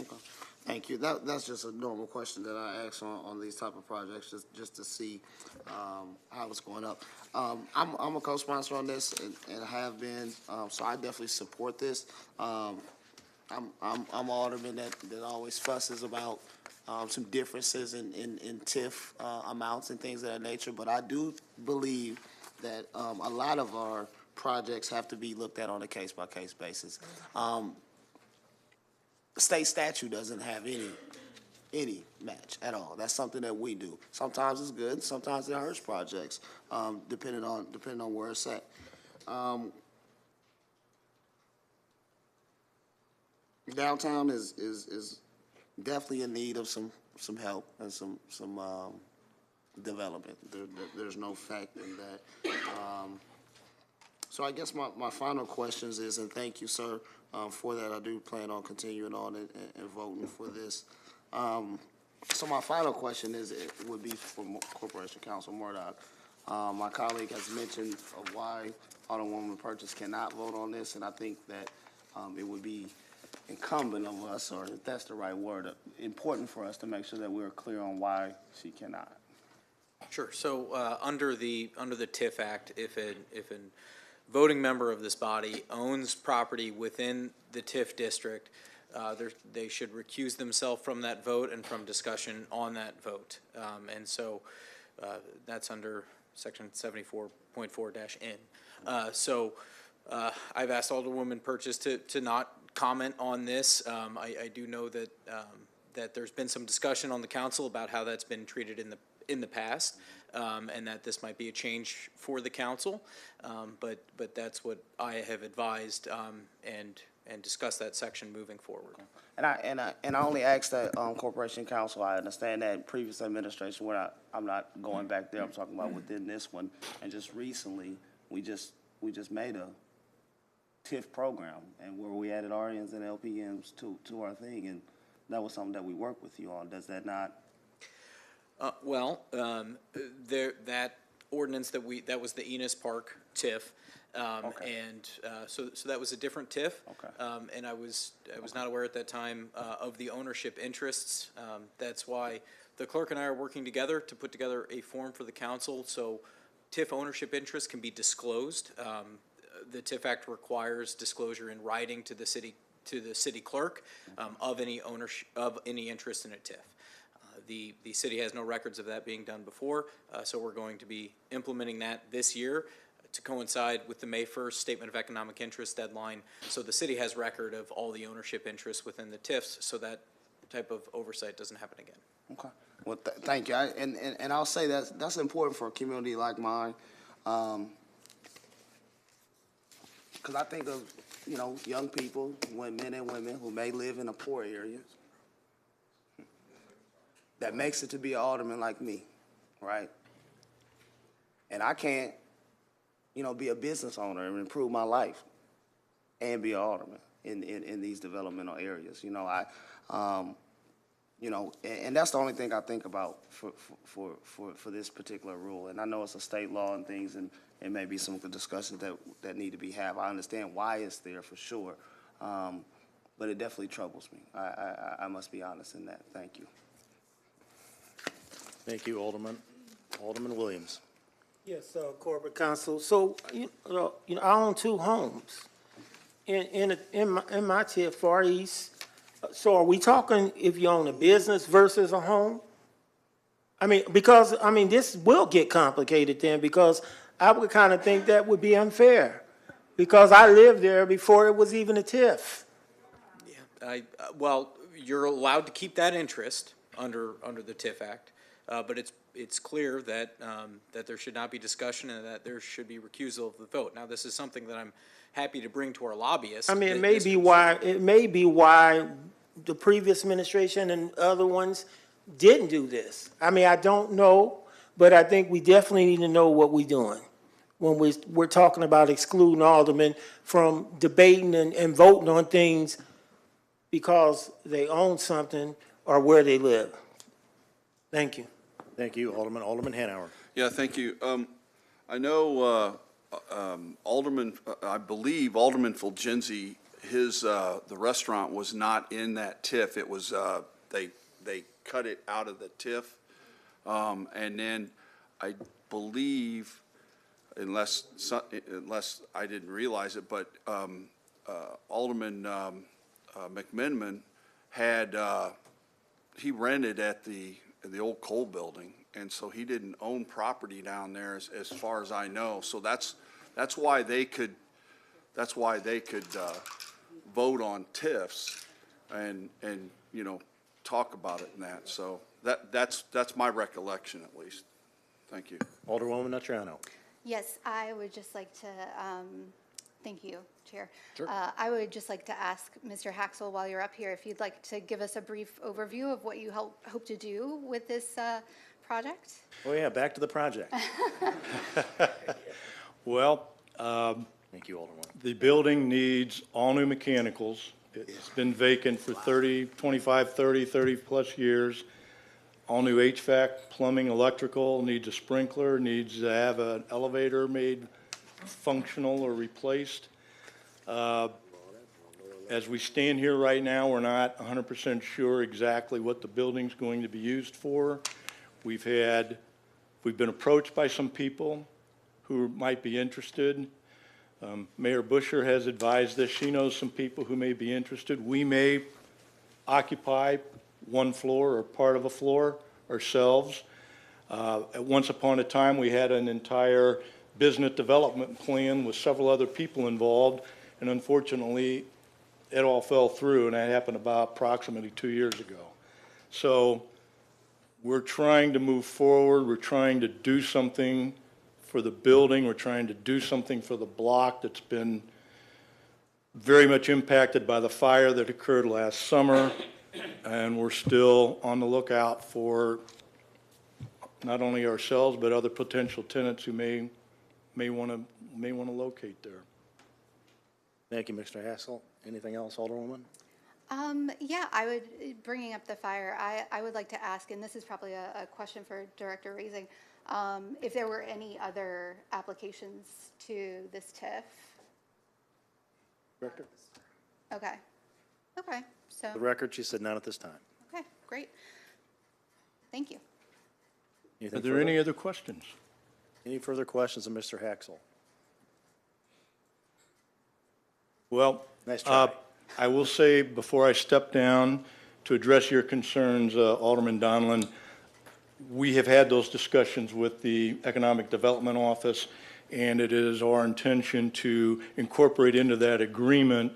Okay. Thank you. That's just a normal question that I ask on these type of projects, just to see how it's going up. I'm a co-sponsor on this and have been, so I definitely support this. I'm an alderman that always fusses about some differences in TIF amounts and things of that nature, but I do believe that a lot of our projects have to be looked at on a case-by-case basis. The state statute doesn't have any match at all. That's something that we do. Sometimes it's good, sometimes it hurts projects, depending on where it's at. Downtown is definitely in need of some help and some development. There's no fact in that. So I guess my final questions is, and thank you, sir, for that. I do plan on continuing on and voting for this. So my final question would be for Corporation Counsel Murdoch. My colleague has mentioned of why Alderwoman Purchase cannot vote on this, and I think that it would be incumbent of us, or if that's the right word, important for us to make sure that we're clear on why she cannot. Sure. So under the TIF Act, if a voting member of this body owns property within the TIF district, they should recuse themselves from that vote and from discussion on that vote. And so that's under Section 74.4-N. So I've asked Alderwoman Purchase to not comment on this. I do know that that there's been some discussion on the council about how that's been treated in the past, and that this might be a change for the council, but that's what I have advised and discussed that section moving forward. And I only asked that Corporation Counsel. I understand that previous administration. I'm not going back there. I'm talking about within this one. And just recently, we just made a TIF program, and where we added RNs and LPNs to our thing, and that was something that we worked with you on. Does that not? That ordinance that was the Enos Park TIF, Okay. and so that was a different TIF. Okay. And I was not aware at that time of the ownership interests. That's why the clerk and I are working together to put together a form for the council, so TIF ownership interests can be disclosed. The TIF Act requires disclosure in writing to the city clerk of any ownership of any interest in a TIF. The city has no records of that being done before, so we're going to be implementing that this year to coincide with the May 1st Statement of Economic Interest deadline. So the city has record of all the ownership interests within the TIFs, so that type of oversight doesn't happen again. Okay. Well, thank you. And I'll say that's important for a community like mine, because I think of, young people, men and women who may live in a poor area that makes it to be an alderman like me, right? And I can't, be a business owner and improve my life and be an alderman in these developmental areas. And that's the only thing I think about for this particular rule. And I know it's a state law and things, and it may be some discussions that need to be had. I understand why it's there for sure, but it definitely troubles me. I must be honest in that. Thank you. Thank you, Alderman. Alderman Williams. Yes, Corporate Counsel. So, I own two homes in my TIF, Far East. So are we talking if you own a business versus a home? Because this will get complicated then, because I would kind of think that would be unfair, because I lived there before it was even a TIF. Yeah, well, you're allowed to keep that interest under the TIF Act, but it's clear that that there should not be discussion and that there should be recusal of the vote. Now, this is something that I'm happy to bring to our lobbyists. It may be why the previous administration and other ones didn't do this. I don't know, but I think we definitely need to know what we're doing when we're talking about excluding aldermen from debating and voting on things because they own something or where they live. Thank you. Thank you, Alderman. Alderman Hanauer. Yeah, thank you. I know Alderman, I believe Alderman Fulgenzi, the restaurant was not in that TIF. It was, they cut it out of the TIF. And then I believe, unless I didn't realize it, but Alderman McMiniman had, he rented at the old coal building, and so he didn't own property down there as far as I know. So that's why they could vote on TIFs and you know, talk about it and that. So that's my recollection at least. Thank you. Alderwoman Natriano. Yes, I would just like to, thank you, Chair. Sure. I would just like to ask Mr. Haxel, while you're up here, if you'd like to give us a brief overview of what you hope to do with this project? Oh, yeah, back to the project. Well, Thank you, Alderman. the building needs all new mechanicals. It's been vacant for 30-plus years. All new HVAC, plumbing, electrical, needs a sprinkler, needs to have an elevator made functional or replaced. As we stand here right now, we're not 100% sure exactly what the building's going to be used for. We've been approached by some people who might be interested. Mayor Busher has advised us, she knows some people who may be interested. We may occupy one floor or part of a floor ourselves. Once upon a time, we had an entire business development plan with several other people involved, and unfortunately, it all fell through, and that happened about approximately 2 years ago. So we're trying to move forward. We're trying to do something for the building. We're trying to do something for the block that's been very much impacted by the fire that occurred last summer. And we're still on the lookout for not only ourselves, but other potential tenants who may want to locate there. Thank you, Mr. Hassel. Anything else, Alderwoman? Yeah, bringing up the fire, I would like to ask, and this is probably a question for Director Raising, if there were any other applications to this TIF? Director? Okay. Okay, so, The record, she said none at this time. okay, great. Thank you. Anything Are there further? any other questions? Any further questions of Mr. Haxel? Well, Nice try. I will say before I step down to address your concerns, Alderman Donlin, we have had those discussions with the Economic Development Office, and it is our intention to incorporate into that agreement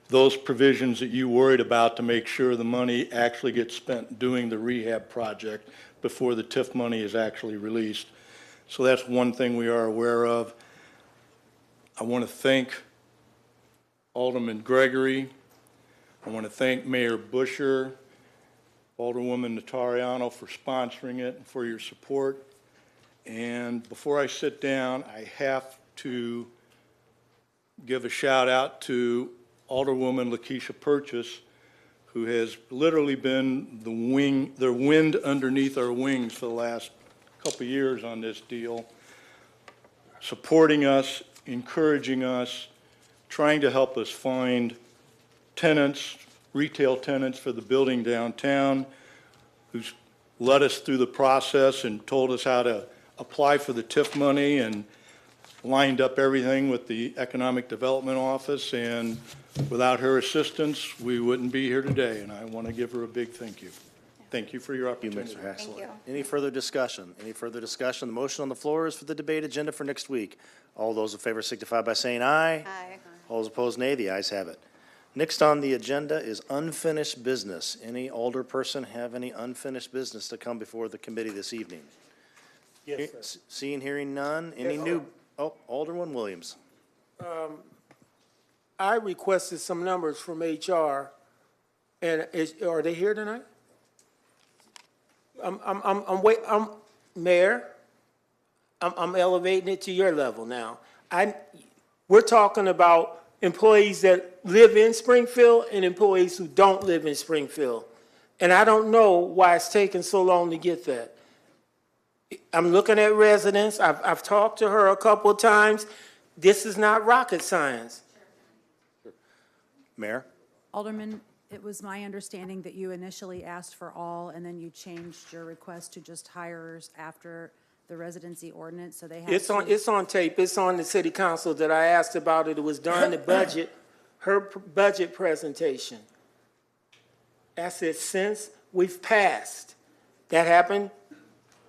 those provisions that you worried about to make sure the money actually gets spent doing the rehab project before the TIF money is actually released. So that's one thing we are aware of. I want to thank Alderman Gregory. I want to thank Mayor Busher, Alderwoman Notariano for sponsoring it and for your support. And before I sit down, I have to give a shout out to Alderwoman Lakeisha Purchase, who has literally been the wind underneath our wings for the last couple of years on this deal, supporting us, encouraging us, trying to help us find tenants, retail tenants for the building downtown, who's led us through the process and told us how to apply for the TIF money and lined up everything with the Economic Development Office. And without her assistance, we wouldn't be here today, and I want to give her a big thank you. Thank you for your Thank you, opportunity. Mr. Haxel. Thank you. Any further discussion? Any further discussion? The motion on the floor is for the debate agenda for next week. All those in favor signify by saying aye. Aye. All those opposed, nay. The ayes have it. Next on the agenda is unfinished business. Any alder person have any unfinished business to come before the committee this evening? Yes, sir. Seeing, hearing none. Any new, Alderman Williams. I requested some numbers from HR, and are they here tonight? Mayor, I'm elevating it to your level now. We're talking about employees that live in Springfield and employees who don't live in Springfield. And I don't know why it's taking so long to get that. I'm looking at residents, I've talked to her a couple of times. This is not rocket science. Mayor? Alderman, it was my understanding that you initially asked for all, and then you changed your request to just hires after the residency ordinance, so they have It's on tape, it's on the city council that I asked about it, it was during the budget, budget presentation. I said, since we've passed, that happened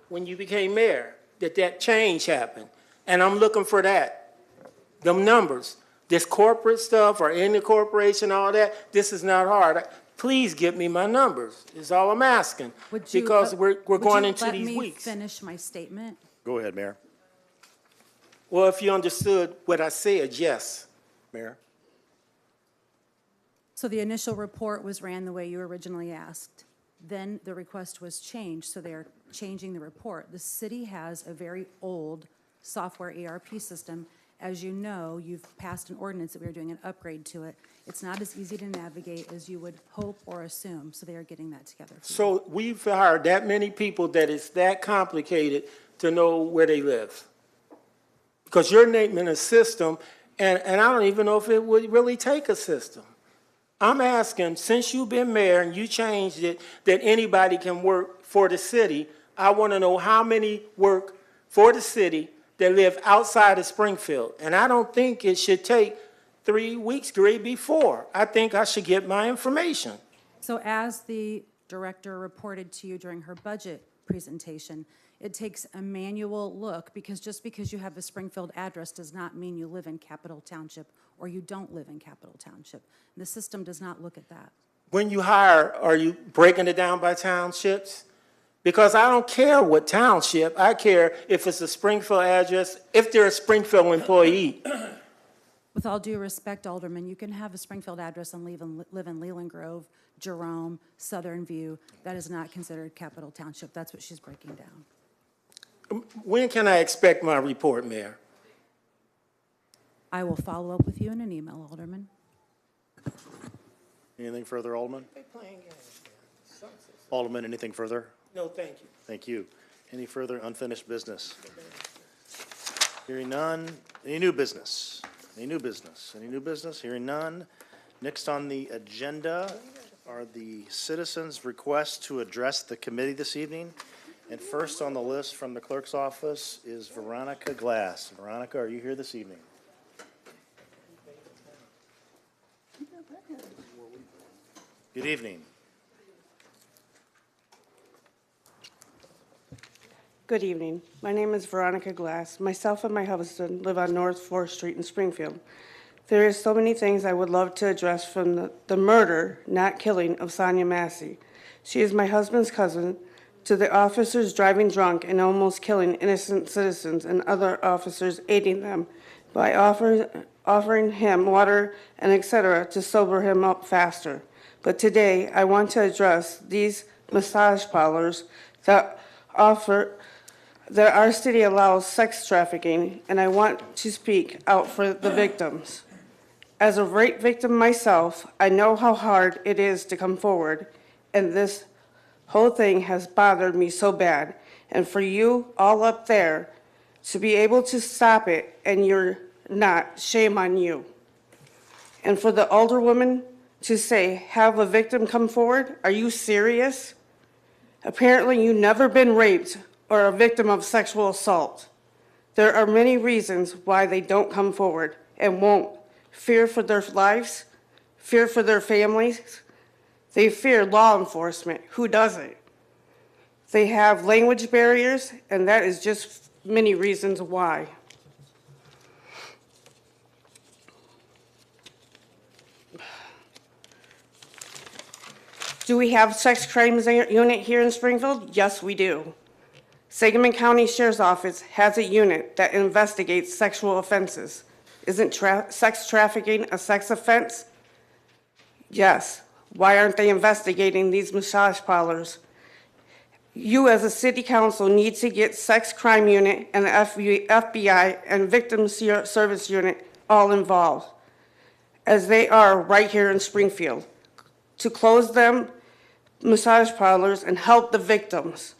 when you became mayor, that change happened. And I'm looking for that, them numbers. This corporate stuff or in the corporation, all that, this is not hard. Please give me my numbers, is all I'm asking. Because we're going into these Would you let me weeks. finish my statement? Go ahead, Mayor. Well, if you understood what I said, yes. Mayor? So the initial report was ran the way you originally asked. Then the request was changed, so they're changing the report. The city has a very old software ERP system. As you know, you've passed an ordinance that we are doing an upgrade to it. It's not as easy to navigate as you would hope or assume, so they are getting that together. for you. So we've hired that many people that it's that complicated to know where they live. Because you're naming a system, and I don't even know if it would really take a system. I'm asking, since you've been mayor and you changed it, that anybody can work for the city, I want to know how many work for the city that live outside of Springfield. And I don't think it should take 3 weeks, grade before. I think I should get my information. So as the director reported to you during her budget presentation, it takes a manual look, because just because you have a Springfield address does not mean you live in Capitol Township or you don't live in Capitol Township. The system does not look at that. When you hire, are you breaking it down by townships? Because I don't care what township, I care if it's a Springfield address, if they're a Springfield employee. With all due respect, Alderman, you can have a Springfield address and live in Leland Grove, Jerome, Southern View. That is not considered Capitol Township. That's what she's breaking down. When can I expect my report, Mayor? I will follow up with you in an email, Alderman. Anything further, Alderman? Alderman, anything further? No, thank you. Thank you. Any further unfinished business? Hearing none. Any new business? Any new business? Any new business? Hearing none. Next on the agenda are the citizens' requests to address the committee this evening. And first on the list from the clerk's office is Veronica Glass. Veronica, are you here this evening? Good evening. Good evening. My name is Veronica Glass. Myself and my husband live on North 4th Street in Springfield. There is so many things I would love to address from the murder, not killing, of Sonia Massey. She is my husband's cousin, to the officers driving drunk and almost killing innocent citizens and other officers aiding them by offering him water and etc. to sober him up faster. But today, I want to address these massage parlors that our city allows sex trafficking, and I want to speak out for the victims. As a rape victim myself, I know how hard it is to come forward, and this whole thing has bothered me so bad. And for you all up there to be able to stop it and you're not, shame on you. And for the older woman to say, have a victim come forward, are you serious? Apparently you've never been raped or a victim of sexual assault. There are many reasons why they don't come forward and won't. Fear for their lives, fear for their families. They fear law enforcement. Who doesn't? They have language barriers, and that is just many reasons why. Do we have sex crimes unit here in Springfield? Yes, we do. Sangamon County Sheriff's Office has a unit that investigates sexual offenses. Isn't sex trafficking a sex offense? Yes. Why aren't they investigating these massage parlors? You as a city council need to get sex crime unit and the FBI and victim service unit all involved, as they are right here in Springfield. To close them massage parlors and help the victims.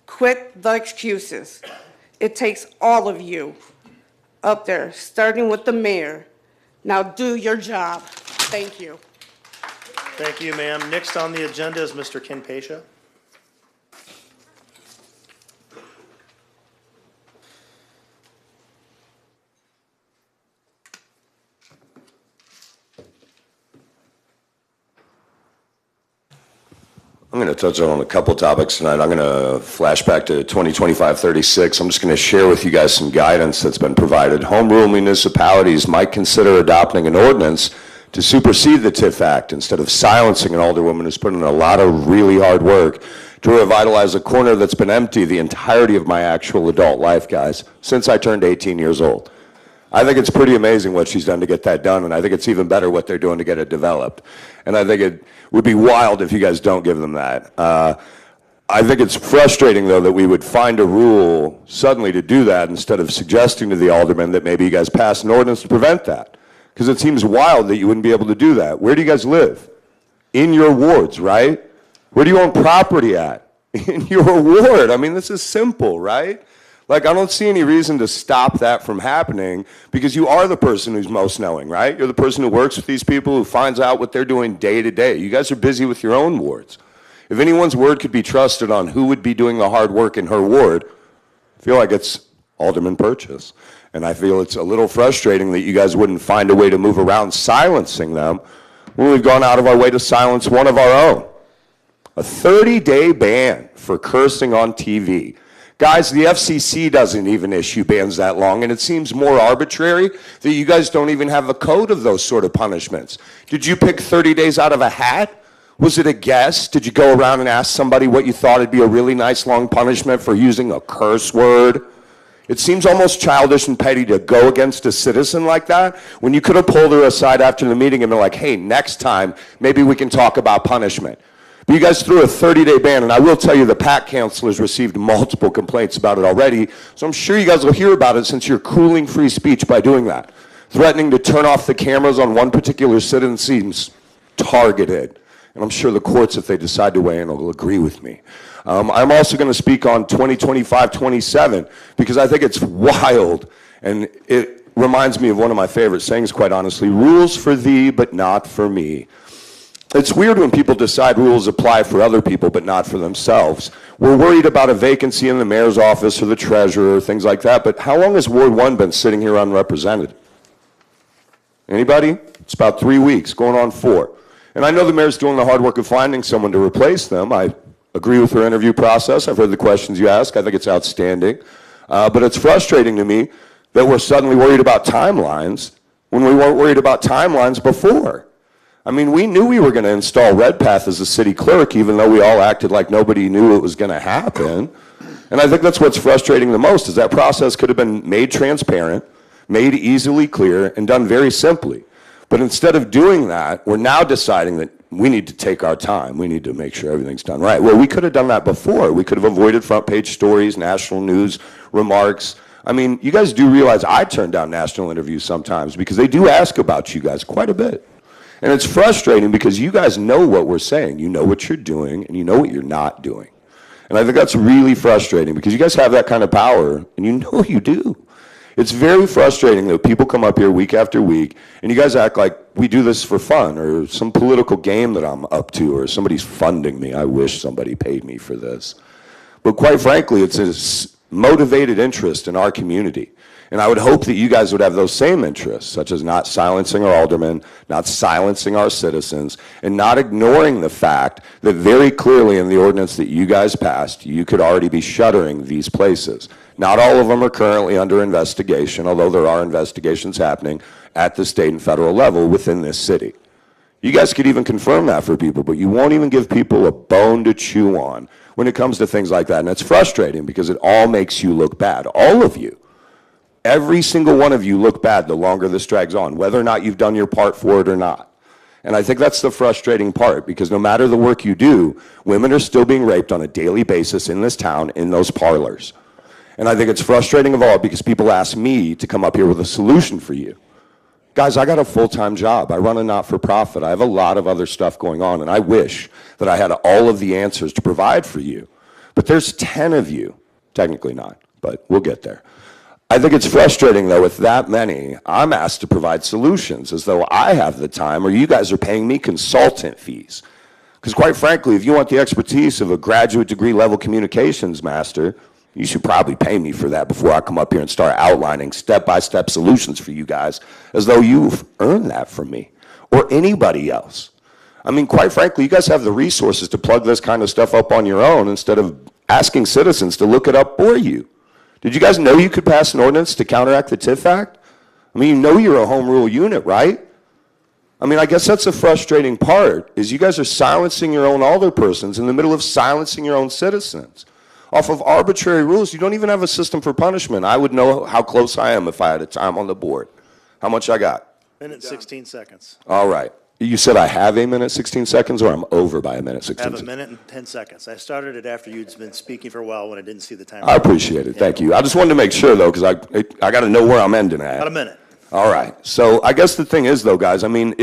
Quit the excuses. It takes all of you up there, starting with the mayor. Now do your job. Thank you. Thank you, ma'am. Next on the agenda is Mr. Ken Pasha. I'm going to touch on a couple topics tonight. I'm going to flash back to 2025-36. I'm just going to share with you guys some guidance that's been provided. Home rule municipalities might consider adopting an ordinance to supersede the TIF Act instead of silencing an alderwoman who's put in a lot of really hard work to revitalize a corner that's been empty the entirety of my actual adult life, guys, since I turned 18 years old. I think it's pretty amazing what she's done to get that done, and I think it's even better what they're doing to get it developed. And I think it would be wild if you guys don't give them that. I think it's frustrating, though, that we would find a rule suddenly to do that instead of suggesting to the aldermen that maybe you guys pass an ordinance to prevent that. Because it seems wild that you wouldn't be able to do that. Where do you guys live? In your wards, right? Where do you own property at? In your ward. I mean, this is simple, right? Like, I don't see any reason to stop that from happening because you are the person who's most knowing, right? You're the person who works with these people, who finds out what they're doing day to day. You guys are busy with your own wards. If anyone's word could be trusted on who would be doing the hard work in her ward, I feel like it's Alderman Purchase. And I feel it's a little frustrating that you guys wouldn't find a way to move around silencing them when we've gone out of our way to silence one of our own. A 30-day ban for cursing on TV. Guys, the FCC doesn't even issue bans that long, and it seems more arbitrary that you guys don't even have a code of those sort of punishments. Did you pick 30 days out of a hat? Was it a guess? Did you go around and ask somebody what you thought would be a really nice long punishment for using a curse word? It seems almost childish and petty to go against a citizen like that when you could have pulled her aside after the meeting and been like, hey, next time, maybe we can talk about punishment. But you guys threw a 30-day ban, and I will tell you the PAC councilors received multiple complaints about it already, so I'm sure you guys will hear about it since you're cooling free speech by doing that. Threatening to turn off the cameras on one particular citizen seems targeted, and I'm sure the courts, if they decide to weigh in, will agree with me. I'm also going to speak on 2025-27 because I think it's wild, and it reminds me of one of my favorite sayings, quite honestly, rules for thee, but not for me. It's weird when people decide rules apply for other people but not for themselves. We're worried about a vacancy in the mayor's office or the treasurer, things like that, but how long has Ward 1 been sitting here unrepresented? Anybody? It's about 3 weeks, going on 4. And I know the mayor's doing the hard work of finding someone to replace them. I agree with her interview process. I've heard the questions you ask. I think it's outstanding. But it's frustrating to me that we're suddenly worried about timelines when we weren't worried about timelines before. I mean, we knew we were going to install Redpath as a city clerk, even though we all acted like nobody knew it was going to happen. And I think that's what's frustrating the most, is that process could have been made transparent, made easily clear, and done very simply. But instead of doing that, we're now deciding that we need to take our time. We need to make sure everything's done right. Well, we could have done that before. We could have avoided front page stories, national news remarks. I mean, you guys do realize I turn down national interviews sometimes because they do ask about you guys quite a bit. And it's frustrating because you guys know what we're saying. You know what you're doing, and you know what you're not doing. And I think that's really frustrating because you guys have that kind of power, and you know you do. It's very frustrating that people come up here week after week, and you guys act like we do this for fun or some political game that I'm up to or somebody's funding me. I wish somebody paid me for this. But quite frankly, it's a motivated interest in our community. And I would hope that you guys would have those same interests, such as not silencing our aldermen, not silencing our citizens, and not ignoring the fact that very clearly in the ordinance that you guys passed, you could already be shuttering these places. Not all of them are currently under investigation, although there are investigations happening at the state and federal level within this city. You guys could even confirm that for people, but you won't even give people a bone to chew on when it comes to things like that. And it's frustrating because it all makes you look bad, all of you. Every single one of you look bad the longer this drags on, whether or not you've done your part for it or not. And I think that's the frustrating part, because no matter the work you do, women are still being raped on a daily basis in this town, in those parlors. And I think it's frustrating of all because people ask me to come up here with a solution for you. Guys, I got a full-time job. I run a not-for-profit. I have a lot of other stuff going on, and I wish that I had all of the answers to provide for you. But there's 10 of you, technically not, but we'll get there. I think it's frustrating, though, with that many, I'm asked to provide solutions as though I have the time or you guys are paying me consultant fees. Because quite frankly, if you want the expertise of a graduate degree level communications master, you should probably pay me for that before I come up here and start outlining step-by-step solutions for you guys, as though you've earned that from me or anybody else. I mean, quite frankly, you guys have the resources to plug this kind of stuff up on your own instead of asking citizens to look it up for you. Did you guys know you could pass an ordinance to counteract the TIF Act? I mean, you know you're a home rule unit, right? I mean, I guess that's the frustrating part, is you guys are silencing your own alderpersons in the middle of silencing your own citizens. Off of arbitrary rules, you don't even have a system for punishment. I would know how close I am if I had a time on the board. How much I got? Minute 16 seconds. All right. You said I have a minute 16 seconds, or I'm over by a minute 16 Have a seconds? minute and 10 seconds. I started it after you'd been speaking for a while when I didn't see the time. I appreciate it. Thank you. I just wanted to make sure, though, because I got to know where I'm ending at. About a minute. All right. So I guess the thing is, though, guys, I mean,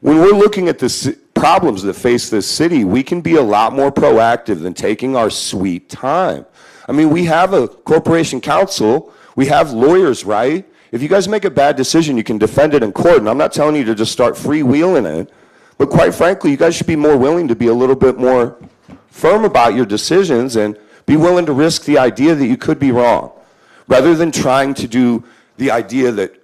when we're looking at the problems that face this city, we can be a lot more proactive than taking our sweet time. I mean, we have a corporation counsel. We have lawyers, right? If you guys make a bad decision, you can defend it in court. And I'm not telling you to just start freewheeling it. But quite frankly, you guys should be more willing to be a little bit more firm about your decisions and be willing to risk the idea that you could be wrong, rather than trying to do the idea that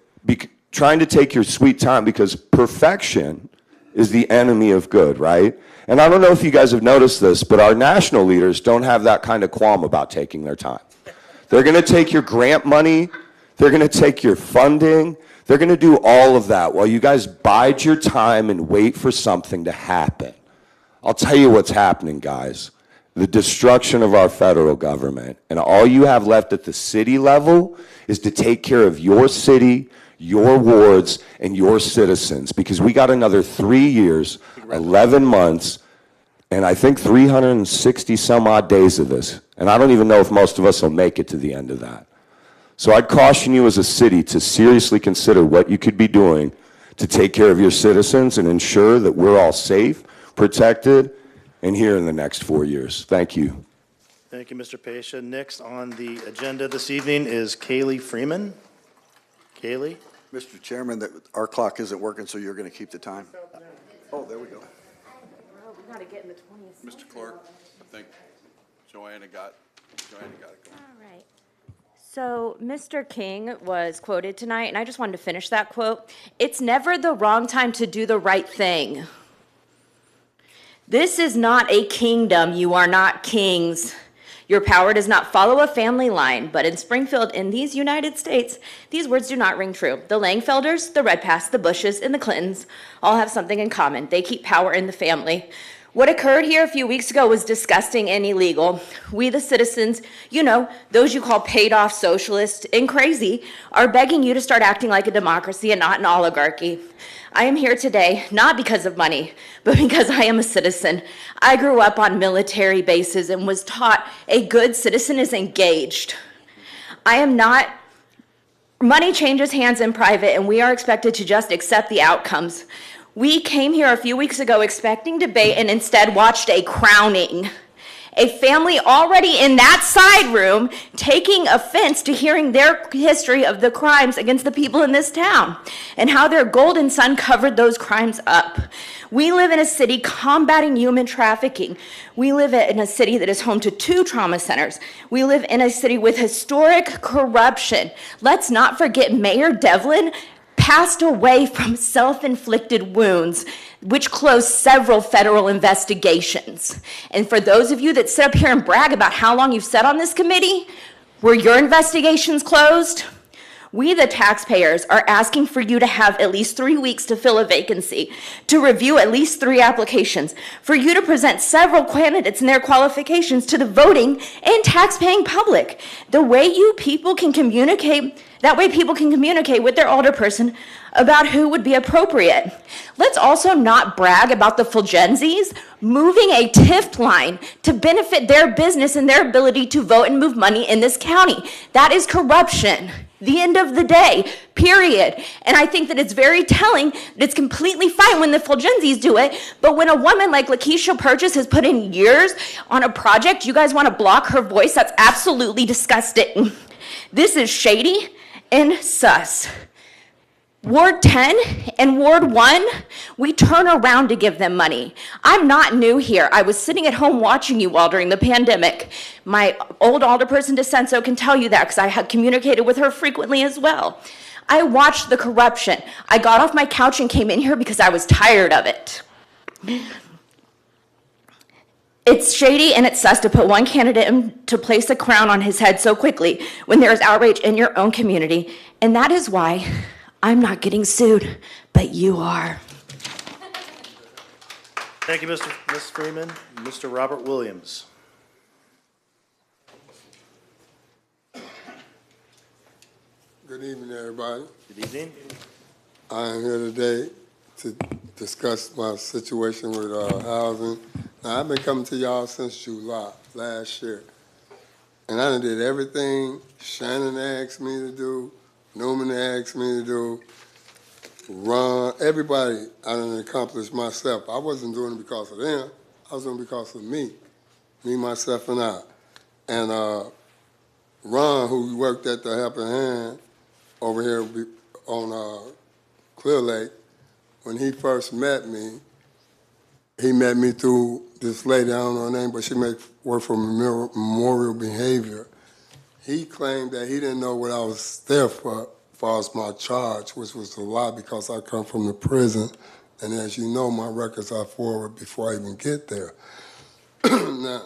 trying to take your sweet time, because perfection is the enemy of good, right? And I don't know if you guys have noticed this, but our national leaders don't have that kind of qualm about taking their time. They're going to take your grant money. They're going to take your funding. They're going to do all of that while you guys bide your time and wait for something to happen. I'll tell you what's happening, guys. The destruction of our federal government. And all you have left at the city level is to take care of your city, your wards, and your citizens. Because we got another 3 years, 11 months, and I think 360 some odd days of this. And I don't even know if most of us will make it to the end of that. So I'd caution you as a city to seriously consider what you could be doing to take care of your citizens and ensure that we're all safe, protected, and here in the next 4 years. Thank you. Thank you, Mr. Pesha. Next on the agenda this evening is Kaylee Freeman. Kaylee? Mr. Chairman, our clock isn't working, so you're going to keep the time. Oh, there we go. Mr. Clerk, I think Joanna got it going. All right. So Mr. King was quoted tonight, and I just wanted to finish that quote. It's never the wrong time to do the right thing. This is not a kingdom. You are not kings. Your power does not follow a family line, but in Springfield, in these United States, these words do not ring true. The Langfelders, the Redpaths, the Bushes, and the Clintons all have something in common. They keep power in the family. What occurred here a few weeks ago was disgusting and illegal. We, the citizens, you know, those you call paid-off socialists and crazy, are begging you to start acting like a democracy and not an oligarchy. I am here today, not because of money, but because I am a citizen. I grew up on military bases and was taught a good citizen is engaged. I am not. Money changes hands in private, and we are expected to just accept the outcomes. We came here a few weeks ago expecting debate and instead watched a crowning. A family already in that side room taking offense to hearing their history of the crimes against the people in this town and how their golden son covered those crimes up. We live in a city combating human trafficking. We live in a city that is home to 2 trauma centers. We live in a city with historic corruption. Let's not forget Mayor Devlin passed away from self-inflicted wounds, which closed several federal investigations. And for those of you that sit up here and brag about how long you've sat on this committee, were your investigations closed? We, the taxpayers, are asking for you to have at least 3 weeks to fill a vacancy, to review at least 3 applications, for you to present several candidates and their qualifications to the voting and tax-paying public. The way you people can communicate, that way people can communicate with their alderperson about who would be appropriate. Let's also not brag about the Fulgenzies moving a TIF line to benefit their business and their ability to vote and move money in this county. That is corruption. The end of the day, period. And I think that it's very telling that it's completely fine when the Fulgenzies do it, but when a woman like Lakeisha Purchase has put in years on a project, you guys want to block her voice? That's absolutely disgusting. This is shady and sus. Ward 10 and Ward 1, we turn around to give them money. I'm not new here. I was sitting at home watching you all during the pandemic. My old alderperson DeCenso can tell you that because I had communicated with her frequently as well. I watched the corruption. I got off my couch and came in here because I was tired of it. It's shady and it's sus to put one candidate in to place a crown on his head so quickly when there is outrage in your own community, and that is why I'm not getting sued, but you are. Thank you, Ms. Freeman. Mr. Robert Williams. Good evening, everybody. Good evening. I am here today to discuss my situation with housing. Now, I've been coming to y'all since July last year, and I done did everything Shannon asked me to do, Newman asked me to do, Ron, everybody I done accomplished myself. I wasn't doing it because of them. I was doing it because of me, myself, and I. And Ron, who worked at the Helping Hand over here on Clear Lake, when he first met me, he met me through this lady, I don't know her name, but she work for Memorial Behavior. He claimed that he didn't know what I was there for, as far as my charge, which was a lie because I come from the prison. And as you know, my records are forward before I even get there. Now,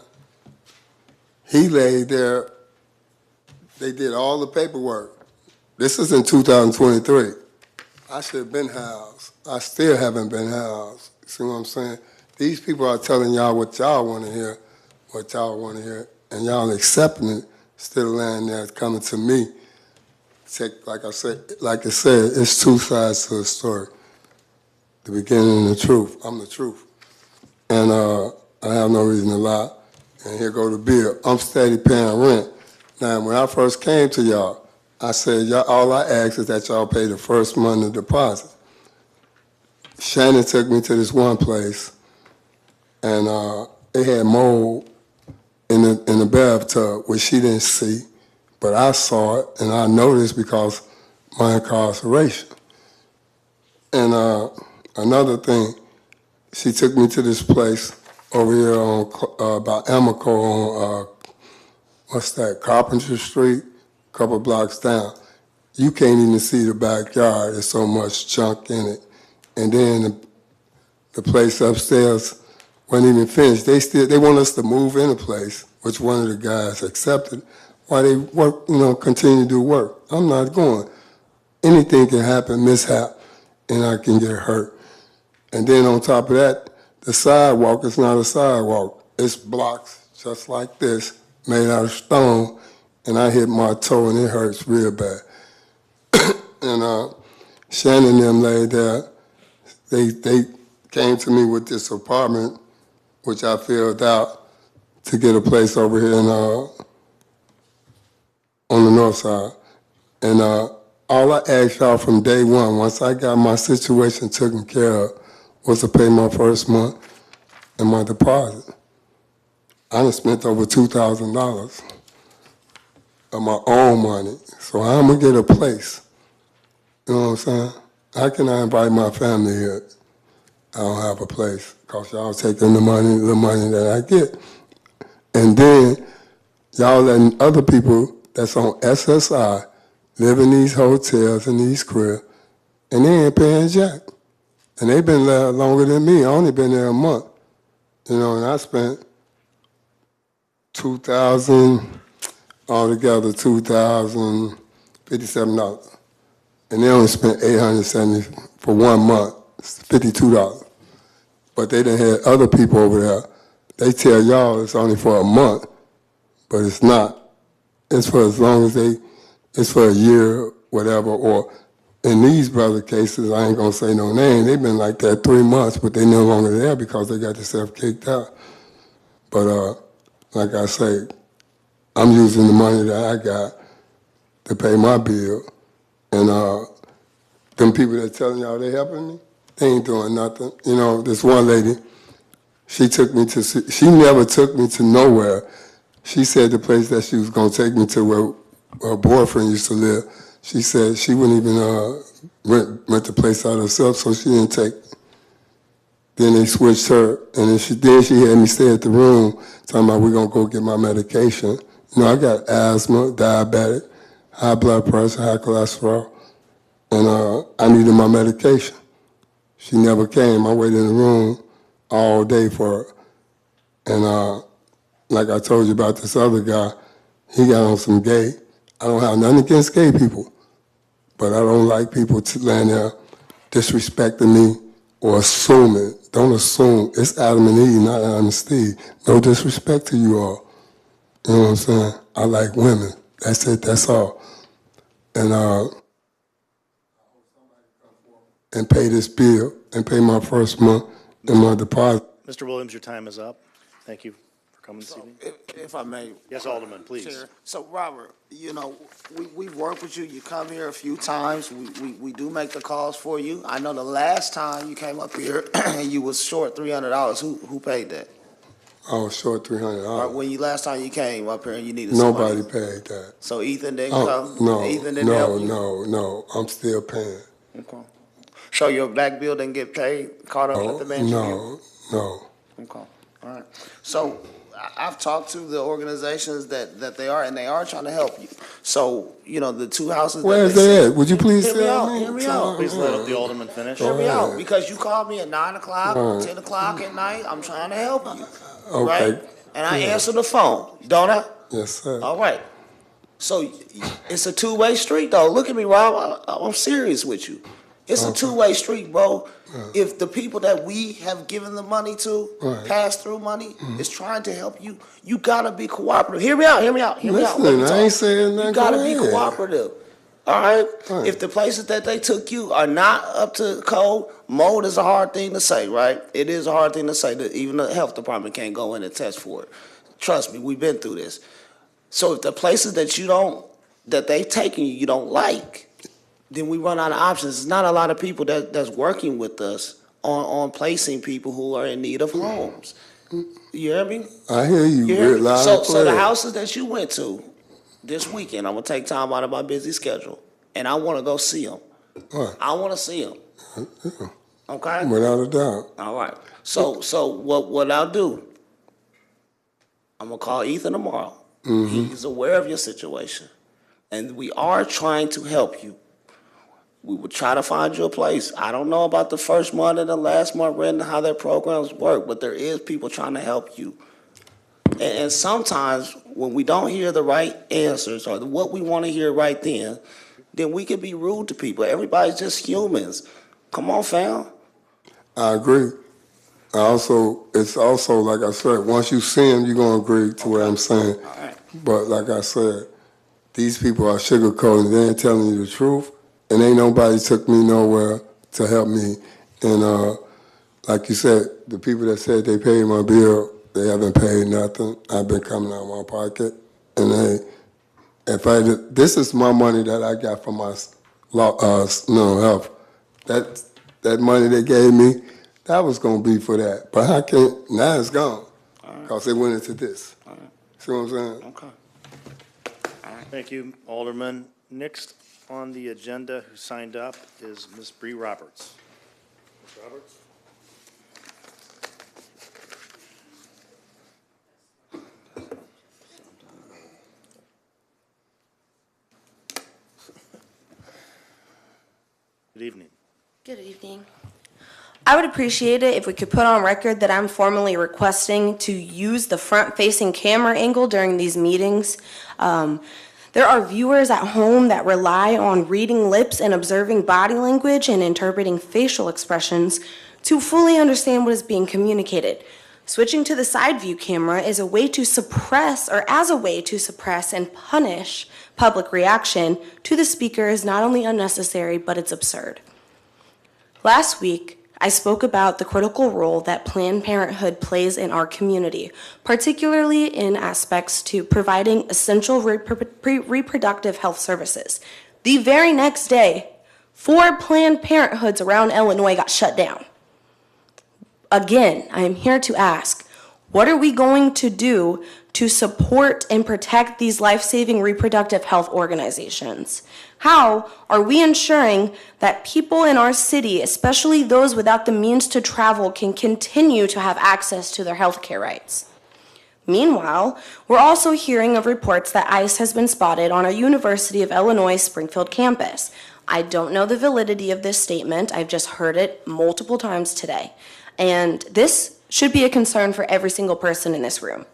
he laid there, they did all the paperwork. This is in 2023. I should have been housed. I still haven't been housed. See what I'm saying? These people are telling y'all what y'all want to hear, and y'all accepting it. Still laying there coming to me. Like I said, it's two sides to the story. The beginning and the truth. I'm the truth. And I have no reason to lie. And here go the bill. I'm steady paying rent. Now, when I first came to y'all, I said, y'all, all I ask is that y'all pay the first month of deposit. Shannon took me to this one place, and it had mold in the bathtub, which she didn't see, but I saw it, and I noticed because my incarceration. And another thing, she took me to this place over here on by Amico on what's that, Carpenter Street, a couple blocks down. You can't even see the backyard. There's so much junk in it. And then the place upstairs wasn't even finished. They want us to move in a place, which one of the guys accepted, while they work, continue to do work. I'm not going. Anything can happen, mishap, and I can get hurt. And then on top of that, the sidewalk is not a sidewalk. It's blocks just like this, made out of stone, and I hit my toe and it hurts real bad. And Shannon and them laid there. They came to me with this apartment, which I filled out to get a place over here on the north side. And all I asked y'all from day one, once I got my situation taken care of, was to pay my first month and my deposit. I done spent over $2,000 of my own money. So how am I gonna get a place? You know what I'm saying? How can I invite my family here? I don't have a place because y'all taking the money that I get. And then y'all letting other people that's on SSI live in these hotels and these cribs, and they ain't paying jack. And they've been there longer than me. I only been there a month. And I spent altogether $2,057. And they only spent $870 for 1 month, $52. But they done had other people over there. They tell y'all it's only for a month, but it's not. It's for as long as it's for a year, whatever, or in these brother cases, I ain't gonna say no name, they've been like that 3 months, but they no longer there because they got themselves kicked out. But like I say, I'm using the money that I got to pay my bill. And them people that telling y'all they helping me, they ain't doing nothing. You know, this one lady, she never took me to nowhere. She said the place that she was going to take me to where her boyfriend used to live, she said she wouldn't even rent the place out herself, so she didn't take me. Then they switched her, and then she had me stay at the room, talking about we're going to go get my medication. You know, I got asthma, diabetic, high blood pressure, high cholesterol, and I needed my medication. She never came. I waited in the room all day for her. And like I told you about this other guy, he got on some gay. I don't have nothing against gay people, but I don't like people laying there disrespecting me or assuming. Don't assume. It's Adam and Eve, not Adam and Steve. No disrespect to you all. You know what I'm saying? I like women. That's it. That's all. And pay this bill and pay my first month and my deposit. Mr. Williams, your time is up. Thank you for coming this evening. If I may. Yes, Alderman, please. Chair. So, Robert, you know, we've worked with you. You come here a few times. We do make the calls for you. I know the last time you came up here and you was short $300. Who paid that? I was short $300. When last time you came up here and you needed Nobody somebody? paid that. So Ethan didn't Oh, come? no, Ethan didn't help you? no. I'm still paying. Okay. So your back bill didn't get paid, caught up with the man? No. Okay, all right. So I've talked to the organizations that they are trying to help you. So, you know, the two houses. Where's they at? Would you please Hear me tell out, me? hear me out. Please let the Alderman finish. Hear me out, because you called me at 9 o'clock, 10 o'clock at night. I'm trying to help you, Okay. right? And I answer the phone, don't I? Yes, sir. All right. So it's a two-way street, though. Look at me, Rob. I'm serious with you. It's a two-way street, bro. If the people that we have given the money to, pass-through money, is trying to help you, you gotta be cooperative. Hear me out. Listen, I ain't saying nothing. You gotta Go be ahead. cooperative. All right? If the places that they took you are not up to code, mold is a hard thing to say, right? It is a hard thing to say that even the health department can't go in and test for it. Trust me, we've been through this. So if the places that they've taken you don't like, then we run out of options. There's not a lot of people that's working with us on placing people who are in need of homes. You hear me? I hear you. You hear me? Loud and So the clear. houses that you went to this weekend, I'm gonna take time out of my busy schedule, and I wanna go see them. Right. I wanna see them. Okay? Without a doubt. All right. So what I'll do, I'm gonna call Ethan tomorrow. He's aware of your situation, and we are trying to help you. We will try to find you a place. I don't know about the first month and the last month rent and how their programs work, but there is people trying to help you. And sometimes when we don't hear the right answers or what we want to hear right then we can be rude to people. Everybody's just humans. Come on, fam. I agree. It's also, like I said, once you see them, you're going to agree to what I'm saying. But like I said, these people are sugarcoating. They ain't telling you the truth. And ain't nobody took me nowhere to help me. And like you said, the people that said they paid my bill, they haven't paid nothing. I've been coming out of my pocket. And this is my money that I got from my health. That money they gave me, that was going to be for that. But I can't, now it's gone. Because it went into this. See what I'm saying? Okay. Thank you, Alderman. Next on the agenda who signed up is Ms. Bree Roberts. Ms. Roberts? Good evening. Good evening. I would appreciate it if we could put on record that I'm formally requesting to use the front-facing camera angle during these meetings. There are viewers at home that rely on reading lips and observing body language and interpreting facial expressions to fully understand what is being communicated. Switching to the side view camera is a way to suppress, or as a way to suppress and punish public reaction to the speaker is not only unnecessary, but it's absurd. Last week, I spoke about the critical role that Planned Parenthood plays in our community, particularly in aspects to providing essential reproductive health services. The very next day, 4 Planned Parenthoods around Illinois got shut down. Again, I am here to ask, what are we going to do to support and protect these life-saving reproductive health organizations? How are we ensuring that people in our city, especially those without the means to travel, can continue to have access to their health care rights? Meanwhile, we're also hearing of reports that ICE has been spotted on our University of Illinois Springfield campus. I don't know the validity of this statement. I've just heard it multiple times today. And this should be a concern for every single person in this room.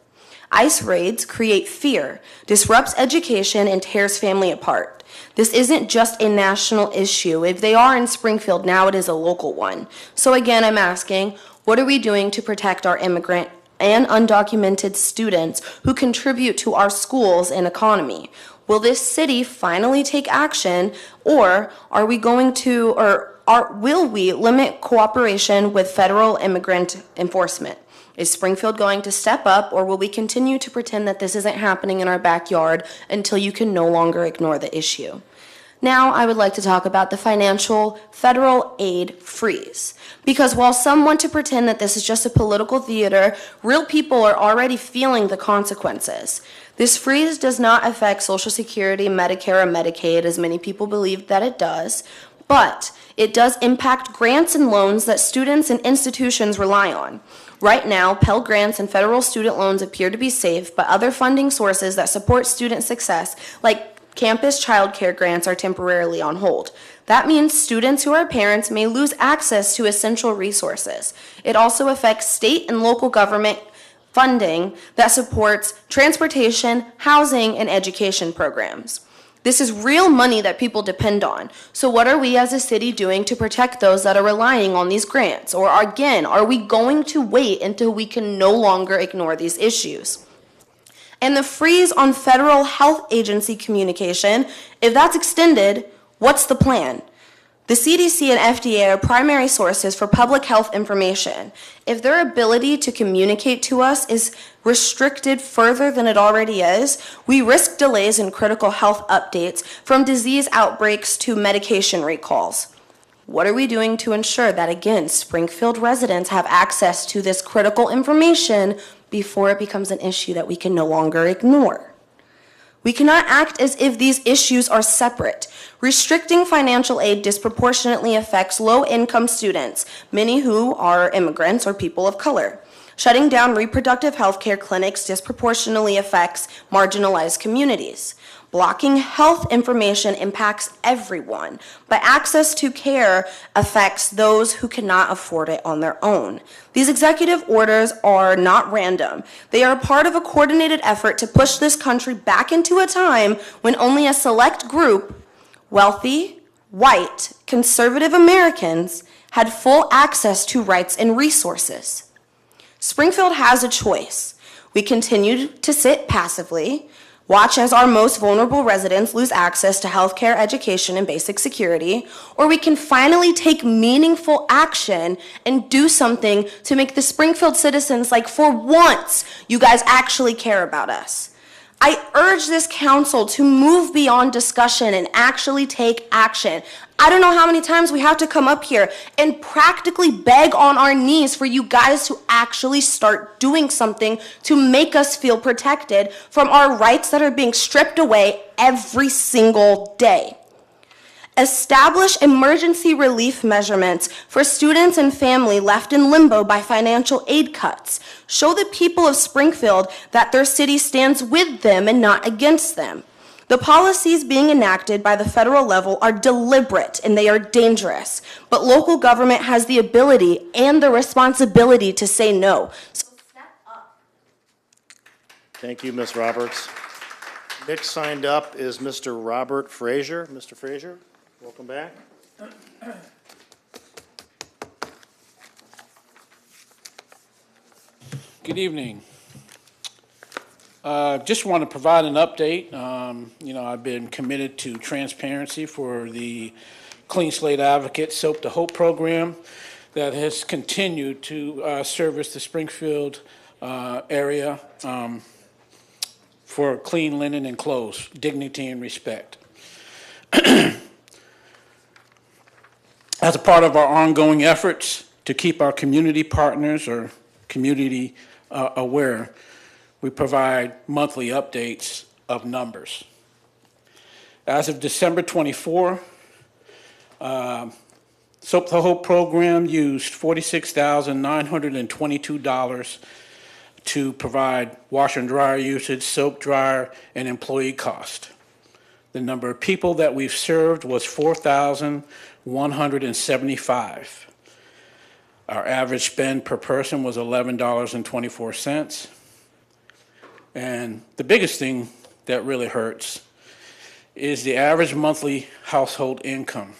ICE raids create fear, disrupts education, and tears family apart. This isn't just a national issue. If they are in Springfield, now it is a local one. So again, I'm asking, what are we doing to protect our immigrant and undocumented students who contribute to our schools and economy? Will this city finally take action, or are we going to, will we limit cooperation with federal immigrant enforcement? Is Springfield going to step up, or will we continue to pretend that this isn't happening in our backyard until you can no longer ignore the issue? Now, I would like to talk about the financial federal aid freeze. Because while some want to pretend that this is just a political theater, real people are already feeling the consequences. This freeze does not affect Social Security, Medicare, or Medicaid, as many people believe that it does, but it does impact grants and loans that students and institutions rely on. Right now, Pell Grants and federal student loans appear to be safe, but other funding sources that support student success, like campus child care grants, are temporarily on hold. That means students who are parents may lose access to essential resources. It also affects state and local government funding that supports transportation, housing, and education programs. This is real money that people depend on. So what are we as a city doing to protect those that are relying on these grants? Or again, are we going to wait until we can no longer ignore these issues? And the freeze on federal health agency communication, if that's extended, what's the plan? The CDC and FDA are primary sources for public health information. If their ability to communicate to us is restricted further than it already is, we risk delays in critical health updates, from disease outbreaks to medication recalls. What are we doing to ensure that, again, Springfield residents have access to this critical information before it becomes an issue that we can no longer ignore? We cannot act as if these issues are separate. Restricting financial aid disproportionately affects low-income students, many who are immigrants or people of color. Shutting down reproductive health care clinics disproportionately affects marginalized communities. Blocking health information impacts everyone, but access to care affects those who cannot afford it on their own. These executive orders are not random. They are part of a coordinated effort to push this country back into a time when only a select group, wealthy, white, conservative Americans, had full access to rights and resources. Springfield has a choice. We continue to sit passively, watch as our most vulnerable residents lose access to healthcare, education, and basic security, or we can finally take meaningful action and do something to make the Springfield citizens like, for once, you guys actually care about us. I urge this council to move beyond discussion and actually take action. I don't know how many times we have to come up here and practically beg on our knees for you guys to actually start doing something to make us feel protected from our rights that are being stripped away every single day. Establish emergency relief measurements for students and family left in limbo by financial aid cuts. Show the people of Springfield that their city stands with them and not against them. The policies being enacted by the federal level are deliberate and they are dangerous, but local government has the ability and the responsibility to say no. So step up. Thank you, Ms. Roberts. Next signed up is Mr. Robert Frazier. Mr. Frazier, welcome back. Good evening. Just want to provide an update. I've been committed to transparency for the Clean Slate Advocate Soap to Hope program that has continued to service the Springfield area for clean linen and clothes, dignity and respect. As a part of our ongoing efforts to keep our community partners or community aware, we provide monthly updates of numbers. As of December 24, Soap the Hope program used $46,922 to provide washer and dryer usage, soap, dryer, and employee cost. The number of people that we've served was 4,175. Our average spend per person was $11.24. And the biggest thing that really hurts is the average monthly household income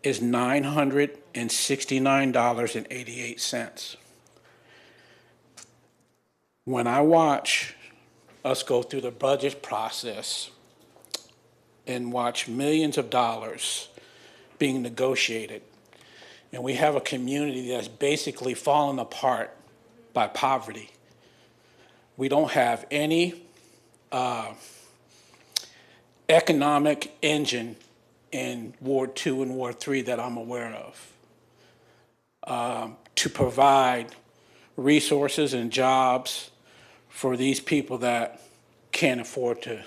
is $969.88. When I watch us go through the budget process and watch millions of dollars being negotiated, and we have a community that's basically fallen apart by poverty, we don't have any economic engine in Ward 2 and Ward 3 that I'm aware of to provide resources and jobs for these people that can't afford to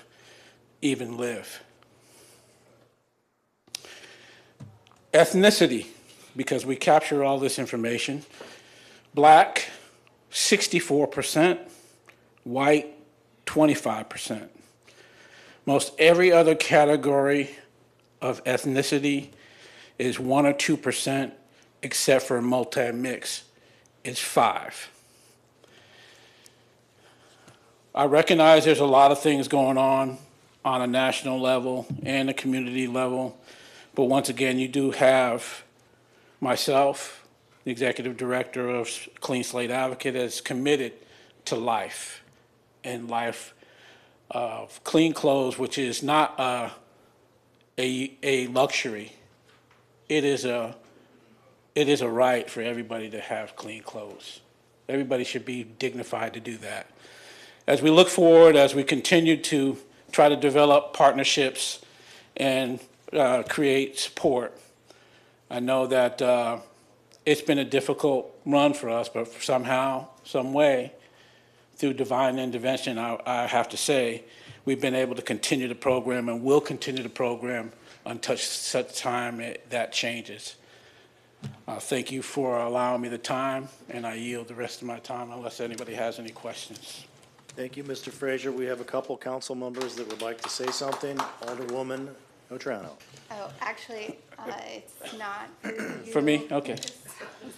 even live. Ethnicity, because we capture all this information. Black, 64%, white, 25%. Most every other category of ethnicity is 1 or 2%, except for multi-mix, it's 5%. I recognize there's a lot of things going on a national level and a community level, but once again, you do have myself, the executive director of Clean Slate Advocate, is committed to life and life of clean clothes, which is not a luxury. It is a right for everybody to have clean clothes. Everybody should be dignified to do that. As we look forward, as we continue to try to develop partnerships and create support, I know that it's been a difficult run for us, but somehow, some way, through divine intervention, I have to say, we've been able to continue the program and will continue the program until such time that changes. Thank you for allowing me the time, and I yield the rest of my time unless anybody has any questions. Thank you, Mr. Frazier. We have a couple council members that would like to say something. Alderwoman Notrano. Oh, actually, it's not for you. For me? Okay.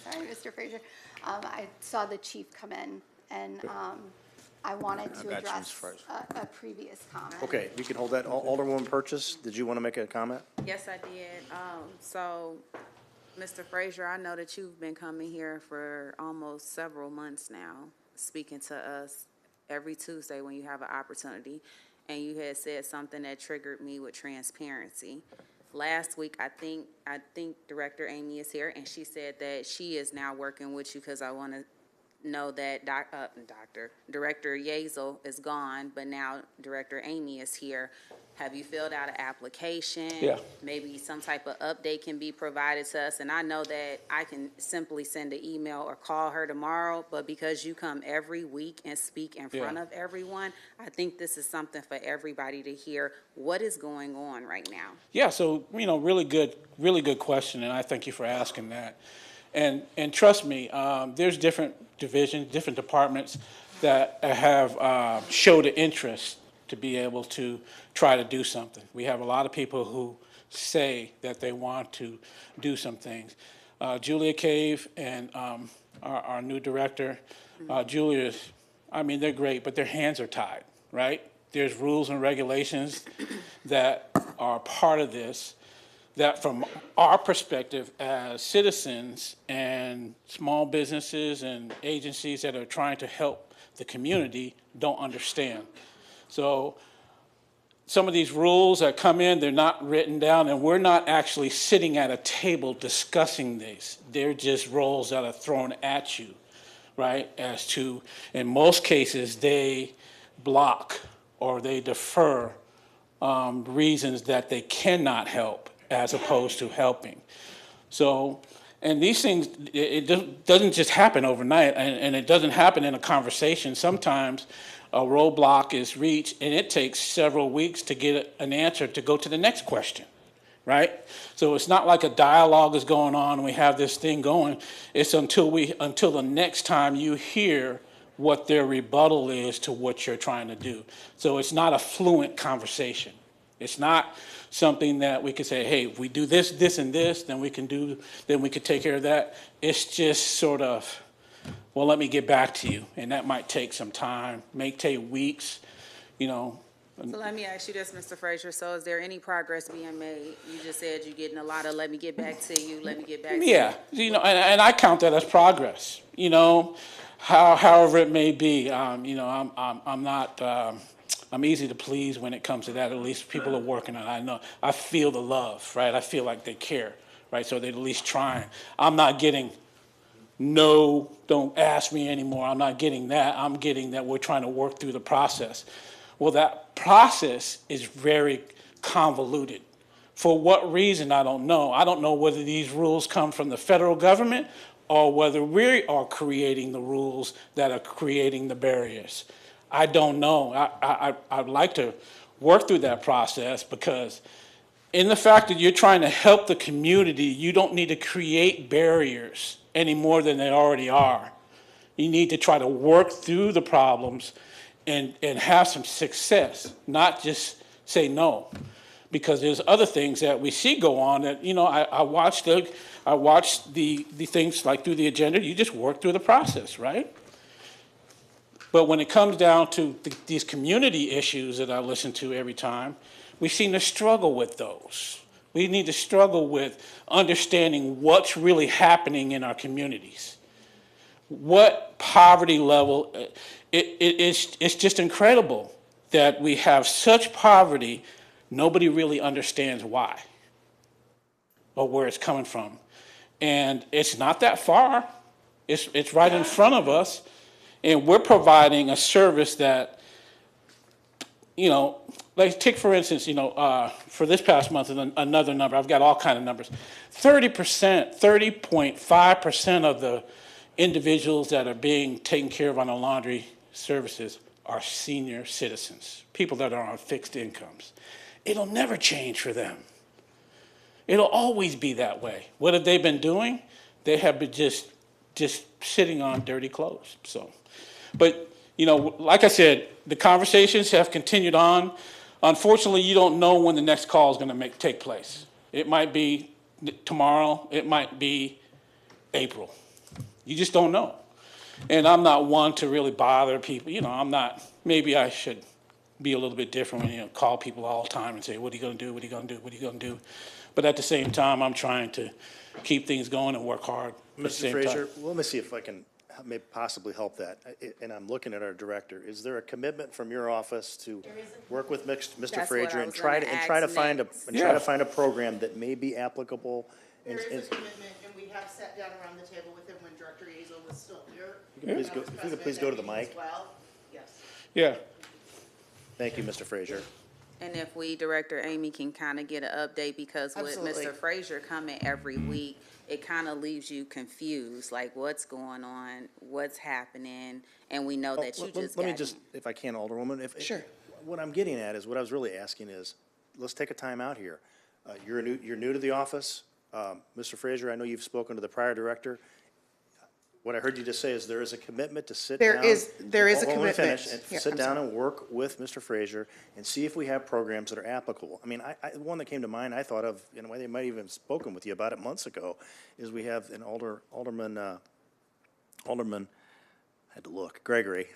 Sorry, Mr. Frazier. I saw the chief come in, and I wanted to address a previous comment. Okay, you can hold that. Alderwoman Purchase, did you want to make a comment? Yes, I did. So, Mr. Frazier, I know that you've been coming here for almost several months now, speaking to us every Tuesday when you have an opportunity, and you had said something that triggered me with transparency. Last week, I think Director Amy is here, and she said that she is now working with you because I want to know that Director Yeazel is gone, but now Director Amy is here. Have you filled out an application? Yeah. Maybe some type of update can be provided to us. And I know that I can simply send an email or call her tomorrow, but because you come every week and speak in front of everyone, I think this is something for everybody to hear. What is going on right now? Yeah, so, really good question, and I thank you for asking that. And trust me, there's different divisions, different departments that have showed an interest to be able to try to do something. We have a lot of people who say that they want to do some things. Julia Cave and our new director, Julia's, they're great, but their hands are tied, right? There's rules and regulations that are part of this that from our perspective as citizens and small businesses and agencies that are trying to help the community don't understand. So some of these rules that come in, they're not written down, and we're not actually sitting at a table discussing these. They're just rules that are thrown at you, right? As to, in most cases, they block or they defer reasons that they cannot help as opposed to helping. So, and these things, it doesn't just happen overnight, and it doesn't happen in a conversation. Sometimes a roadblock is reached, and it takes several weeks to get an answer to go to the next question, right? So it's not like a dialogue is going on and we have this thing going. It's until the next time you hear what their rebuttal is to what you're trying to do. So it's not a fluent conversation. It's not something that we could say, hey, if we do this, this, and this, then we can take care of that. It's just sort of, well, let me get back to you. And that might take some time, may take weeks, you know. So let me ask you this, Mr. Frazier. So is there any progress being made? You just said you're getting a lot of, let me get back to you, let me get back to you. Yeah, you know, and I count that as progress, you know, however it may be. You know, I'm not, I'm easy to please when it comes to that. At least people are working on it. I know, I feel the love, right? I feel like they care, right? So they're at least trying. I'm not getting, no, don't ask me anymore. I'm not getting that. I'm getting that we're trying to work through the process. Well, that process is very convoluted. For what reason, I don't know. I don't know whether these rules come from the federal government or whether we are creating the rules that are creating the barriers. I don't know. I'd like to work through that process, because in the fact that you're trying to help the community, you don't need to create barriers any more than they already are. You need to try to work through the problems and have some success, not just say no. Because there's other things that we see go on that, you know, I watched the things like through the agenda. You just work through the process, right? But when it comes down to these community issues that I listen to every time, we seem to struggle with those. We need to struggle with understanding what's really happening in our communities. What poverty level, it's just incredible that we have such poverty, nobody really understands why or where it's coming from. And it's not that far. It's right in front of us. And we're providing a service that, you know, like take for instance, you know, for this past month, another number, I've got all kind of numbers. 30.5% of the individuals that are being taken care of on the laundry services are senior citizens, people that are on fixed incomes. It'll never change for them. It'll always be that way. What have they been doing? They have been just sitting on dirty clothes. So, but you know, like I said, the conversations have continued on. Unfortunately, you don't know when the next call is going to take place. It might be tomorrow. It might be April. You just don't know. And I'm not one to really bother people. You know, I'm not, maybe I should be a little bit different when you call people all the time and say, what are you going to do? What are you going to do? What are you going to do? But at the same time, I'm trying to keep things going and work hard. Mr. Frazier, let me see if I can maybe possibly help that. And I'm looking at our director. Is there a commitment from your office to work with Mr. Frazier and try to find a program that may be applicable? There is a commitment, and we have sat down around the table with him when Director Hazel was still here. If you could please go to the mic. Yes. Yeah. Thank you, Mr. Frazier. And if we, Director Amy, can kind of get an update, because with Absolutely. Mr. Frazier coming every week, it kind of leaves you confused, like what's going on, what's happening, and we know that you just Let me got just, if I can, Alderwoman, Sure. What I'm getting at is, what I was really asking is, let's take a time out here. You're new to the office. Mr. Frazier, I know you've spoken to the prior director. What I heard you just say is there is a commitment to sit down. There is a Hold on, let me commitment. finish. And Yeah, sit I'm down sorry. and work with Mr. Frazier and see if we have programs that are applicable. I mean, the one that came to mind, I thought of, in a way, they might have even spoken with you about it months ago, is we have an Alderman, I had to look, Gregory.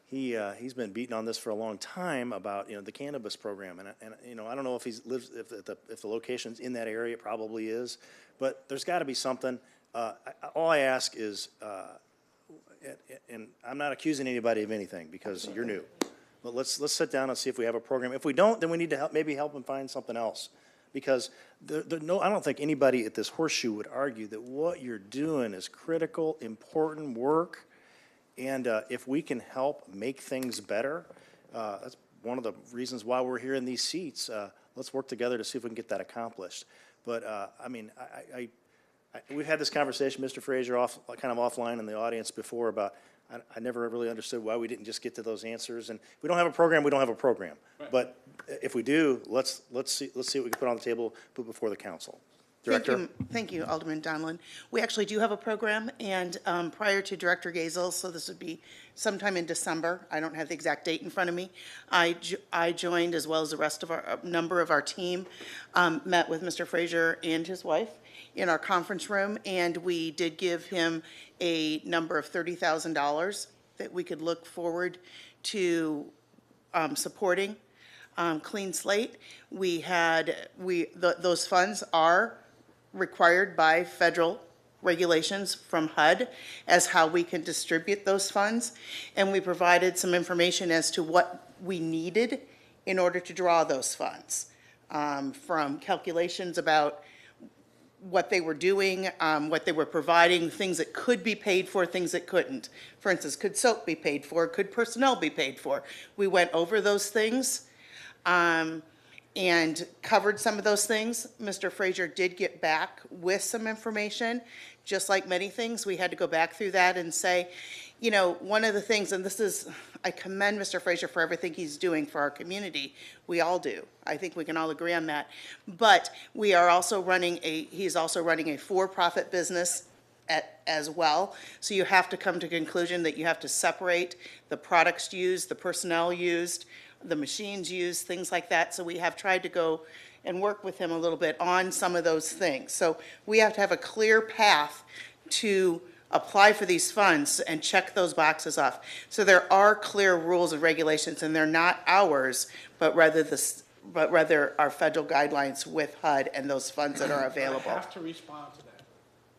He's been beating on this for a long time about, you know, the cannabis program. And you know, I don't know if if the location's in that area, it probably is. But there's got to be something. All I ask is, and I'm not accusing anybody of anything because you're new, But let's sit down and see if we have a program. If we don't, then we need to maybe help them find something else. Because I don't think anybody at this horseshoe would argue that what you're doing is critical, important work. And if we can help make things better, that's one of the reasons why we're here in these seats. Let's work together to see if we can get that accomplished. But, I mean, we've had this conversation, Mr. Frazier, kind of offline in the audience before about, I never really understood why we didn't just get to those answers. And if we don't have a program, we don't have a program. Right. But if we do, let's see what we can put on the table, put before the council. Director? Thank you, Alderman Donlin. We actually do have a program, and prior to Director Gazel, so this would be sometime in December, I don't have the exact date in front of me, I joined, as well as the rest of our, number of our team, met with Mr. Frazier and his wife in our conference room, and we did give him a number of $30,000 that we could look forward to supporting Clean Slate. Those funds are required by federal regulations from HUD as how we can distribute those funds. And we provided some information as to what we needed in order to draw those funds, from calculations about what they were doing, what they were providing, things that could be paid for, things that couldn't. For instance, could soap be paid for? Could personnel be paid for? We went over those things and covered some of those things. Mr. Frazier did get back with some information. Just like many things, we had to go back through that and say, you know, one of the things, and this is, I commend Mr. Frazier for everything he's doing for our community. We all do. I think we can all agree on that. But we are also he's also running a for-profit business as well. So you have to come to the conclusion that you have to separate the products used, the personnel used, the machines used, things like that. So we have tried to go and work with him a little bit on some of those things. So we have to have a clear path to apply for these funds and check those boxes off. So there are clear rules and regulations, and they're not ours, but rather our federal guidelines with HUD and those funds that are available. I have to respond to that,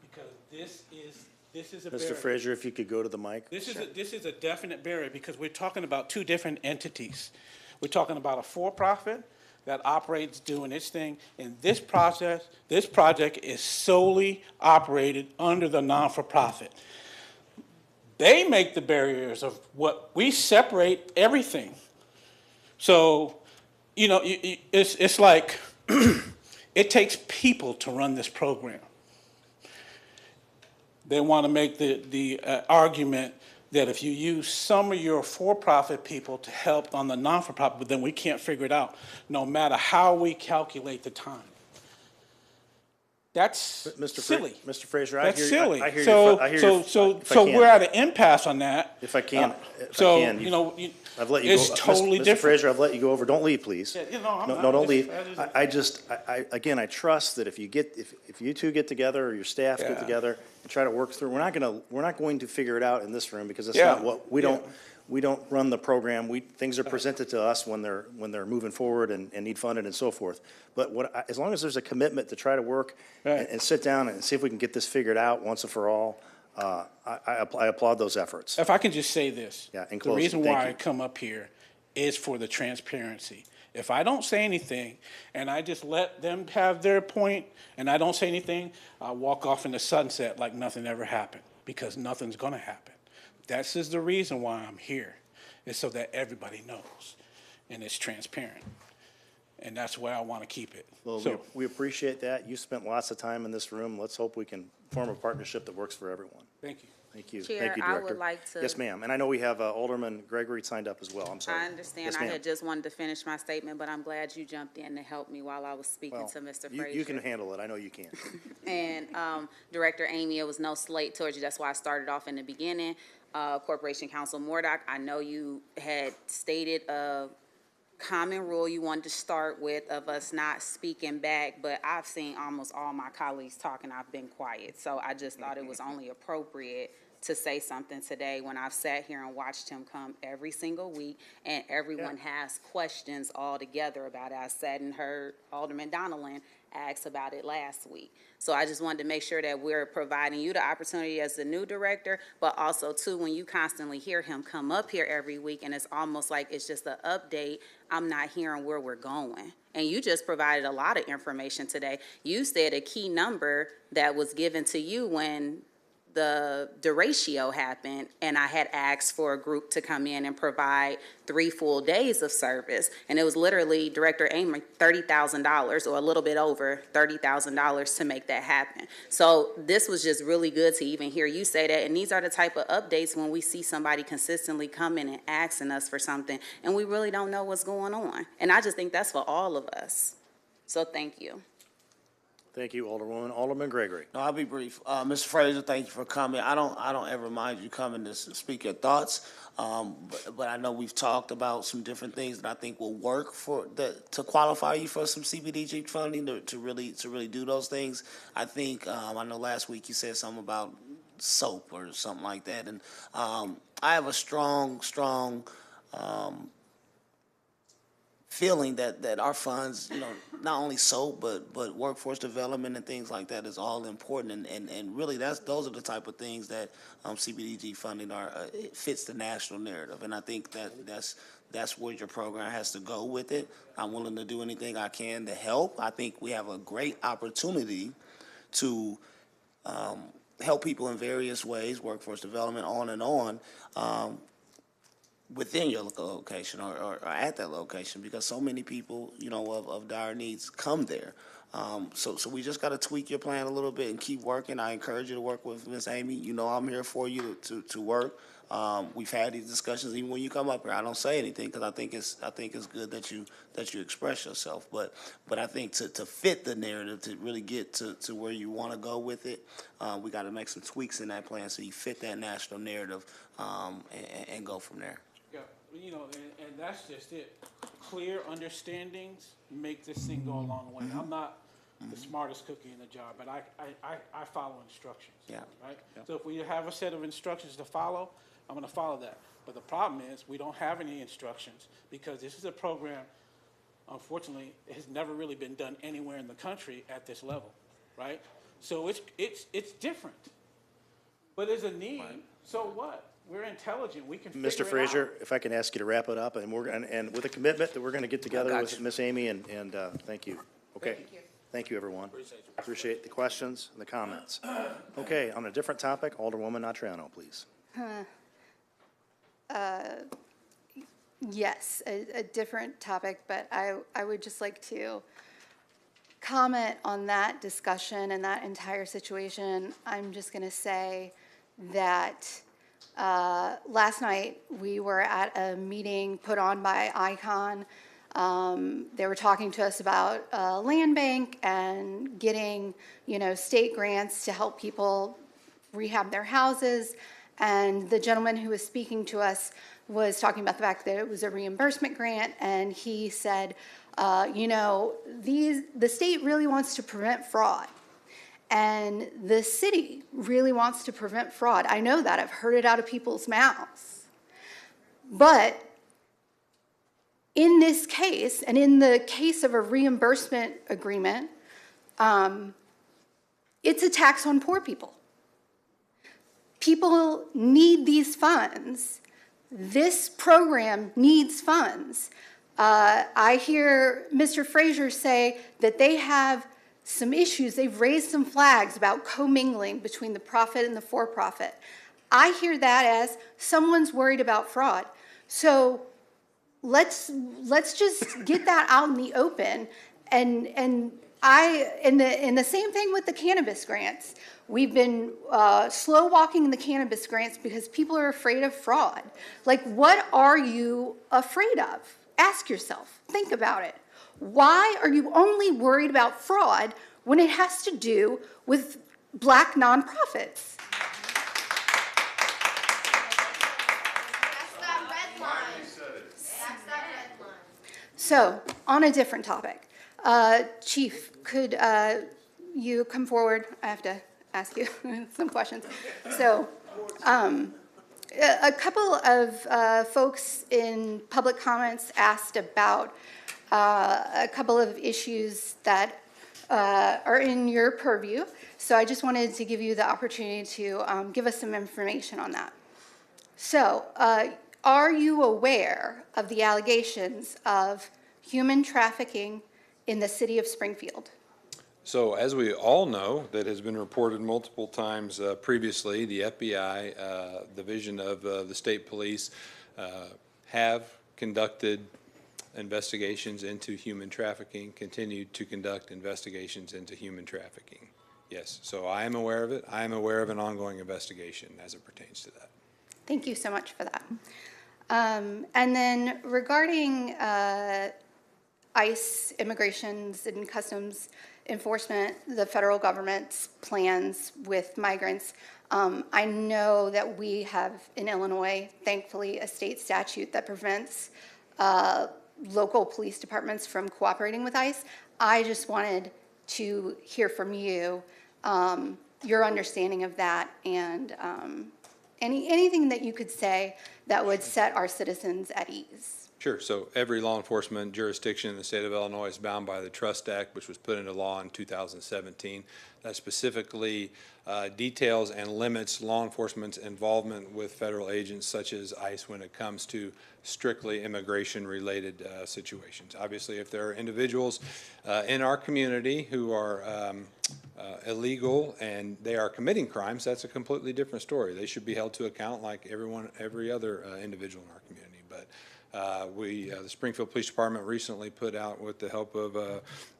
because this is a barrier. Mr. Frazier, if you could go to the mic. This is a definite barrier, because we're talking about two different entities. We're talking about a for-profit that operates doing its thing, and this project is solely operated under the non-for-profit. They make the barriers of what we separate everything. So, you know, it's like it takes people to run this program. They want to make the argument that if you use some of your for-profit people to help on the non-for-profit, but then we can't figure it out, no matter how we calculate the time. That's silly. Mr. Frazier, I That's hear silly. I hear So we're at an impasse on that. If I can, You know, I've let you it's go. totally Mr. different. Frazier, I've let you go over. Don't leave, please. Yeah, you know, I'm No, not- no, don't leave. I Again, I trust that if you two get together, or your staff get Yeah. together and try to work through, we're not going to figure it out in this room, because it's Yeah. not what, we don't run the program. Things are presented to us when they're moving forward and need funded and so forth. But as long as there's a commitment to try to work and sit down and see if we can get this figured out once and for all, I applaud those efforts. If I can just say this. Yeah, in The closing, reason thank why you. I come up here is for the transparency. If I don't say anything and I just let them have their point and I don't say anything, I'll walk off in the sunset like nothing ever happened, because nothing's gonna happen. That's just the reason why I'm here, is so that everybody knows and it's transparent. And that's where I want to keep it. Well, So, we appreciate that. You spent lots of time in this room. Let's hope we can form a partnership that works for everyone. thank you. Thank you. Chair, Thank you, I Director. would like to- Yes, ma'am. And I know we have Alderman Gregory signed up as well. I'm sorry. I understand. Yes, I ma'am. had just wanted to finish my statement, but I'm glad you jumped in to help me while I was speaking Well, to Mr. you Frazier. can handle it. I know you can. And Director Amy, it was no slate towards you. That's why I started off in the beginning. Corporation Counsel Mourdock, I know you had stated a common rule you wanted to start with of us not speaking back, but I've seen almost all my colleagues talk and I've been quiet. So I just thought it was only appropriate to say something today when I've sat here and watched him come every single week, and everyone has questions all together about it. I sat and heard Alderman Donilon asked about it last week. So I just wanted to make sure that we're providing you the opportunity as the new director, but also too, when you constantly hear him come up here every week and it's almost like it's just an update, I'm not hearing where we're going. And you just provided a lot of information today. You said a key number that was given to you when the derecho happened, and I had asked for a group to come in and provide 3 full days of service. And it was literally Director Amory, $30,000 or a little bit over $30,000 to make that happen. So this was just really good to even hear you say that. And these are the type of updates when we see somebody consistently coming and asking us for something, and we really don't know what's going on. And I just think that's for all of us. So thank you. Thank you, Alderwoman. Alderman Gregory. No, I'll be brief. Mr. Fraser, thank you for coming. I don't ever mind you coming to speak your thoughts. But I know we've talked about some different things that I think will work to qualify you for some CBDG funding to really do those things. I think, I know last week you said something about soap or something like that. And, I have a strong, feeling that our funds, not only SOAP, but workforce development and things like that is all important. And really, those are the type of things that CBDG funding it fits the national narrative. And I think that's where your program has to go with it. I'm willing to do anything I can to help. I think we have a great opportunity to help people in various ways, workforce development, on and on, within your location or at that location, because so many people, of dire needs come there. So we just got to tweak your plan a little bit and keep working. I encourage you to work with Ms. Amy. I'm here for you to work. We've had these discussions even when you come up here. I don't say anything because I think it's good that you express yourself. But I think to fit the narrative, to really get to where you want to go with it, we got to make some tweaks in that plan so you fit that national narrative and go from there. Yeah, and that's just it. Clear understandings make this thing go a long way. I'm not the smartest cookie in the jar, but I follow instructions. Yeah. Right? Yeah. So if we have a set of instructions to follow, I'm going to follow that. But the problem is we don't have any instructions because this is a program, unfortunately, it has never really been done anywhere in the country at this level, right? So it's different. But there's a need, so what? We're intelligent. We can figure it Mr. out. Fraser, if I can ask you to wrap it up, and with a commitment that we're going to get together with Ms. Amy, and thank you. Okay. Thank you, everyone. Appreciate the questions and the comments. Okay, on a different topic, Alderwoman Natriano, please. Yes, a different topic, but I would just like to comment on that discussion and that entire situation. I'm just going to say that last night we were at a meeting put on by ICON. They were talking to us about land bank and getting, state grants to help people rehab their houses. And the gentleman who was speaking to us was talking about the fact that it was a reimbursement grant, and he said, the state really wants to prevent fraud. And the city really wants to prevent fraud. I know that. I've heard it out of people's mouths. But in this case, and in the case of a reimbursement agreement, it's a tax on poor people. People need these funds. This program needs funds. I hear Mr. Fraser say that they have some issues. They've raised some flags about commingling between the profit and the for-profit. I hear that as someone's worried about fraud. So let's just get that out in the open. And the same thing with the cannabis grants. We've been slow walking the cannabis grants because people are afraid of fraud. Like, what are you afraid of? Ask yourself. Think about it. Why are you only worried about fraud when it has to do with Black nonprofits? So, on a different topic, Chief, could you come forward? I have to ask you some questions. So, a couple of folks in public comments asked about a couple of issues that are in your purview. So I just wanted to give you the opportunity to give us some information on that. So, are you aware of the allegations of human trafficking in the city of Springfield? So as we all know, that has been reported multiple times previously, the FBI, Division of the State Police, have conducted investigations into human trafficking, continue to conduct investigations into human trafficking. Yes, so I am aware of it. I am aware of an ongoing investigation as it pertains to that. Thank you so much for that. And then regarding ICE, immigrations and customs enforcement, the federal government's plans with migrants, I know that we have in Illinois, thankfully, a state statute that prevents local police departments from cooperating with ICE. I just wanted to hear from you, your understanding of that, and anything that you could say that would set our citizens at ease. Sure. So every law enforcement jurisdiction in the state of Illinois is bound by the Trust Act, which was put into law in 2017. That specifically details and limits law enforcement's involvement with federal agents such as ICE when it comes to strictly immigration-related situations. Obviously, if there are individuals in our community who are illegal and they are committing crimes, that's a completely different story. They should be held to account like every other individual in our community. But the Springfield Police Department recently put out, with the help of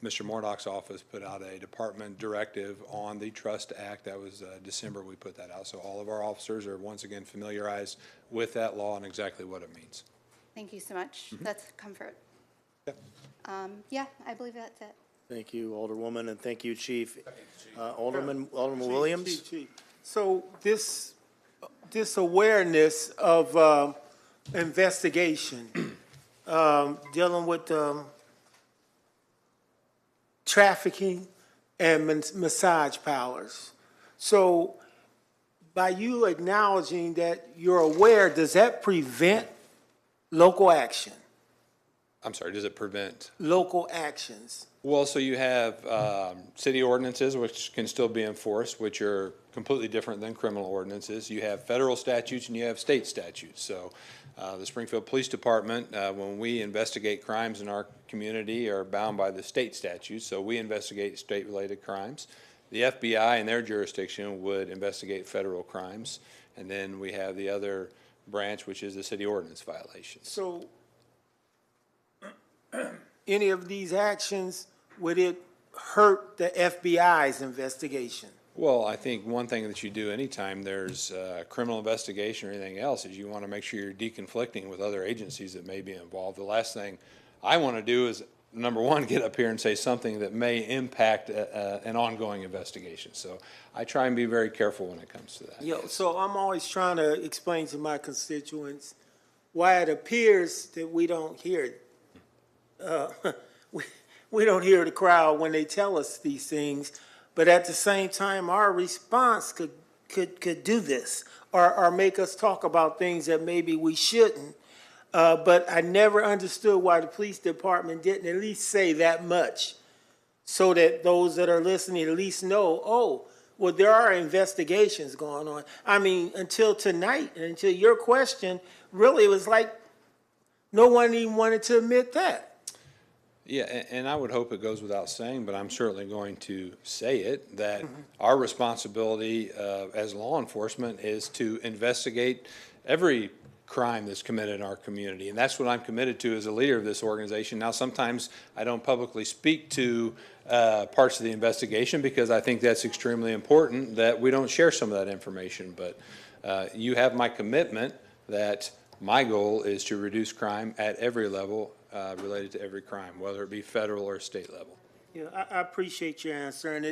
Mr. Murdoch's office, put out a department directive on the Trust Act. That was December we put that out. So all of our officers are once again familiarized with that law and exactly what it means. Thank you so much. That's comfort. Yep. Yeah, I believe that's it. Thank you, Alderwoman, and thank you, Chief. Alderman Williams? Chief. So this awareness of investigation, dealing with trafficking and massage parlors. So by you acknowledging that you're aware, does that prevent local action? I'm sorry, does it prevent? Local actions. Well, so you have city ordinances, which can still be enforced, which are completely different than criminal ordinances. You have federal statutes and you have state statutes. So the Springfield Police Department, when we investigate crimes in our community, are bound by the state statutes. So we investigate state-related crimes. The FBI in their jurisdiction would investigate federal crimes. And then we have the other branch, which is the city ordinance violations. So any of these actions, would it hurt the FBI's investigation? Well, I think one thing that you do anytime there's a criminal investigation or anything else is you want to make sure you're deconflicting with other agencies that may be involved. The last thing I want to do is, number one, get up here and say something that may impact an ongoing investigation. So I try and be very careful when it comes to that. So I'm always trying to explain to my constituents why it appears that we don't hear it. We don't hear the crowd when they tell us these things, but at the same time, our response could do this or make us talk about things that maybe we shouldn't. But I never understood why the police department didn't at least say that much so that those that are listening at least know, oh, well, there are investigations going on. I mean, until tonight and until your question, really it was like no one even wanted to admit that. Yeah, and I would hope it goes without saying, but I'm certainly going to say it, that our responsibility as law enforcement is to investigate every crime that's committed in our community. And that's what I'm committed to as a leader of this organization. Now, sometimes I don't publicly speak to parts of the investigation because I think that's extremely important that we don't share some of that information. But you have my commitment that my goal is to reduce crime at every level related to every crime, whether it be federal or state level. Yeah, I appreciate your answer, and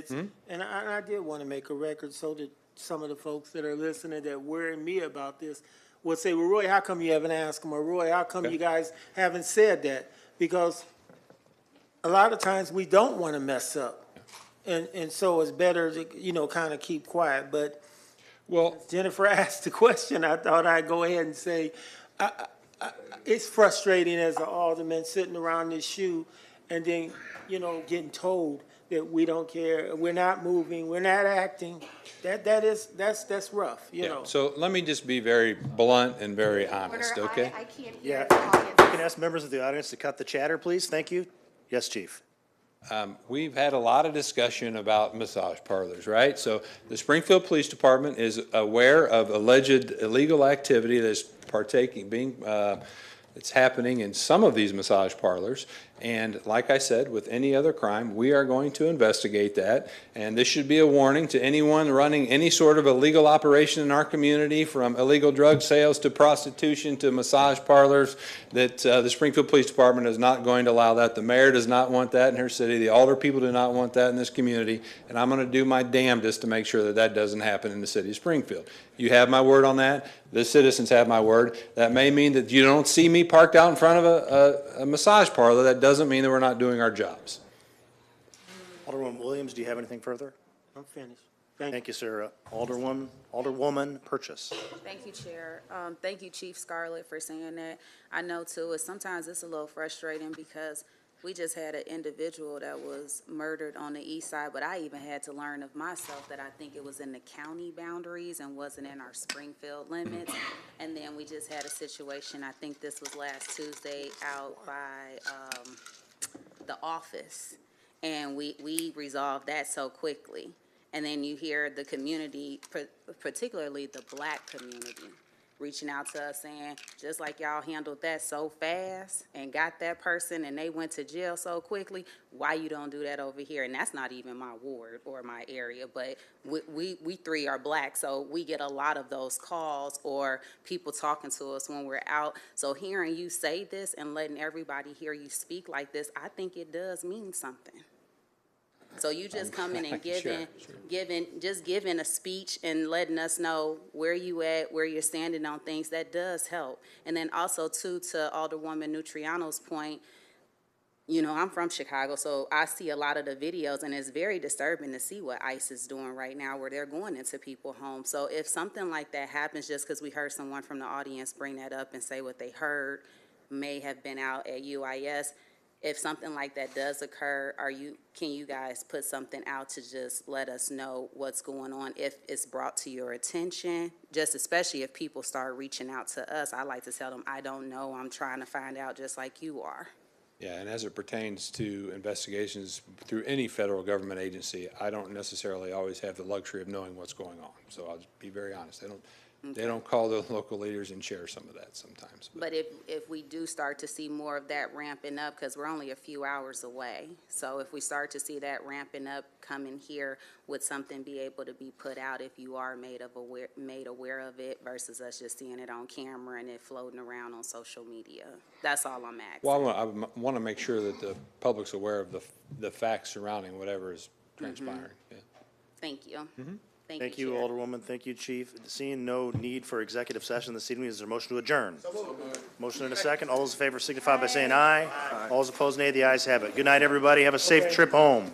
and I did want to make a record so that some of the folks that are listening that worry me about this will say, well, Roy, how come you haven't asked them? Or Roy, how come you guys haven't said that? Because a lot of times we don't want to mess up, and so it's better to kind of keep quiet. But Jennifer asked the question, I thought I'd go ahead and say, it's frustrating as an alderman sitting around this shoe and then, getting told that we don't care, we're not moving, we're not acting, that's rough, you know. So let me just be very blunt and very honest, Order, okay? I can't Yeah, hear the audience. you can ask members of the audience to cut the chatter, please. Thank you. Yes, Chief. We've had a lot of discussion about massage parlors, right? So the Springfield Police Department is aware of alleged illegal activity that's it's happening in some of these massage parlors. And like I said, with any other crime, we are going to investigate that. And this should be a warning to anyone running any sort of illegal operation in our community, from illegal drug sales to prostitution to massage parlors, that the Springfield Police Department is not going to allow that. The mayor does not want that in her city. The alder people do not want that in this community. And I'm going to do my damnedest to make sure that that doesn't happen in the city of Springfield. You have my word on that. The citizens have my word. That may mean that you don't see me parked out in front of a massage parlor. That doesn't mean that we're not doing our jobs. Alderwoman Williams, do you have anything further? I'm finished. Thank you, sir. Alderwoman Purchase. Thank you, Chair. Thank you, Chief Scarlett, for saying that. I know too, sometimes it's a little frustrating because we just had an individual that was murdered on the east side, but I even had to learn of myself that I think it was in the county boundaries and wasn't in our Springfield limits. And then we just had a situation, I think this was last Tuesday, out by the office. And we resolved that so quickly. And then you hear the community, particularly the Black community, reaching out to us saying, just like y'all handled that so fast and got that person and they went to jail so quickly, why you don't do that over here? And that's not even my ward or my area, but we three are Black, so we get a lot of those calls or people talking to us when we're out. So hearing you say this and letting everybody hear you speak like this, I think it does mean something. So you just coming and giving a speech and letting us know where you at, where you're standing on things, that does help. And then also too, to Alderwoman Nutriano's point, you know, I'm from Chicago, so I see a lot of the videos, and it's very disturbing to see what ICE is doing right now, where they're going into people's homes. So if something like that happens, just because we heard someone from the audience bring that up and say what they heard may have been out at UIS, if something like that does occur, can you guys put something out to just let us know what's going on if it's brought to your attention? Just especially if people start reaching out to us, I like to tell them, I don't know, I'm trying to find out just like you are. Yeah, and as it pertains to investigations through any federal government agency, I don't necessarily always have the luxury of knowing what's going on. So I'll just be very honest. They don't call the local leaders and share some of that sometimes. But if we do start to see more of that ramping up, because we're only a few hours away, so if we start to see that ramping up coming here, would something be able to be put out if you are made aware of it versus us just seeing it on camera and it floating around on social media? That's all I'm asking. Well, I want to make sure that the public's aware of the facts surrounding whatever is transpiring. Yeah. Thank you. Thank you, Alderwoman. Thank you, Chief. Seeing no need for executive session this evening, is there a motion to adjourn? Motion and a second. All those in favor signify by saying aye. All those opposed, nay. The ayes have it. Good night, everybody. Have a safe trip home.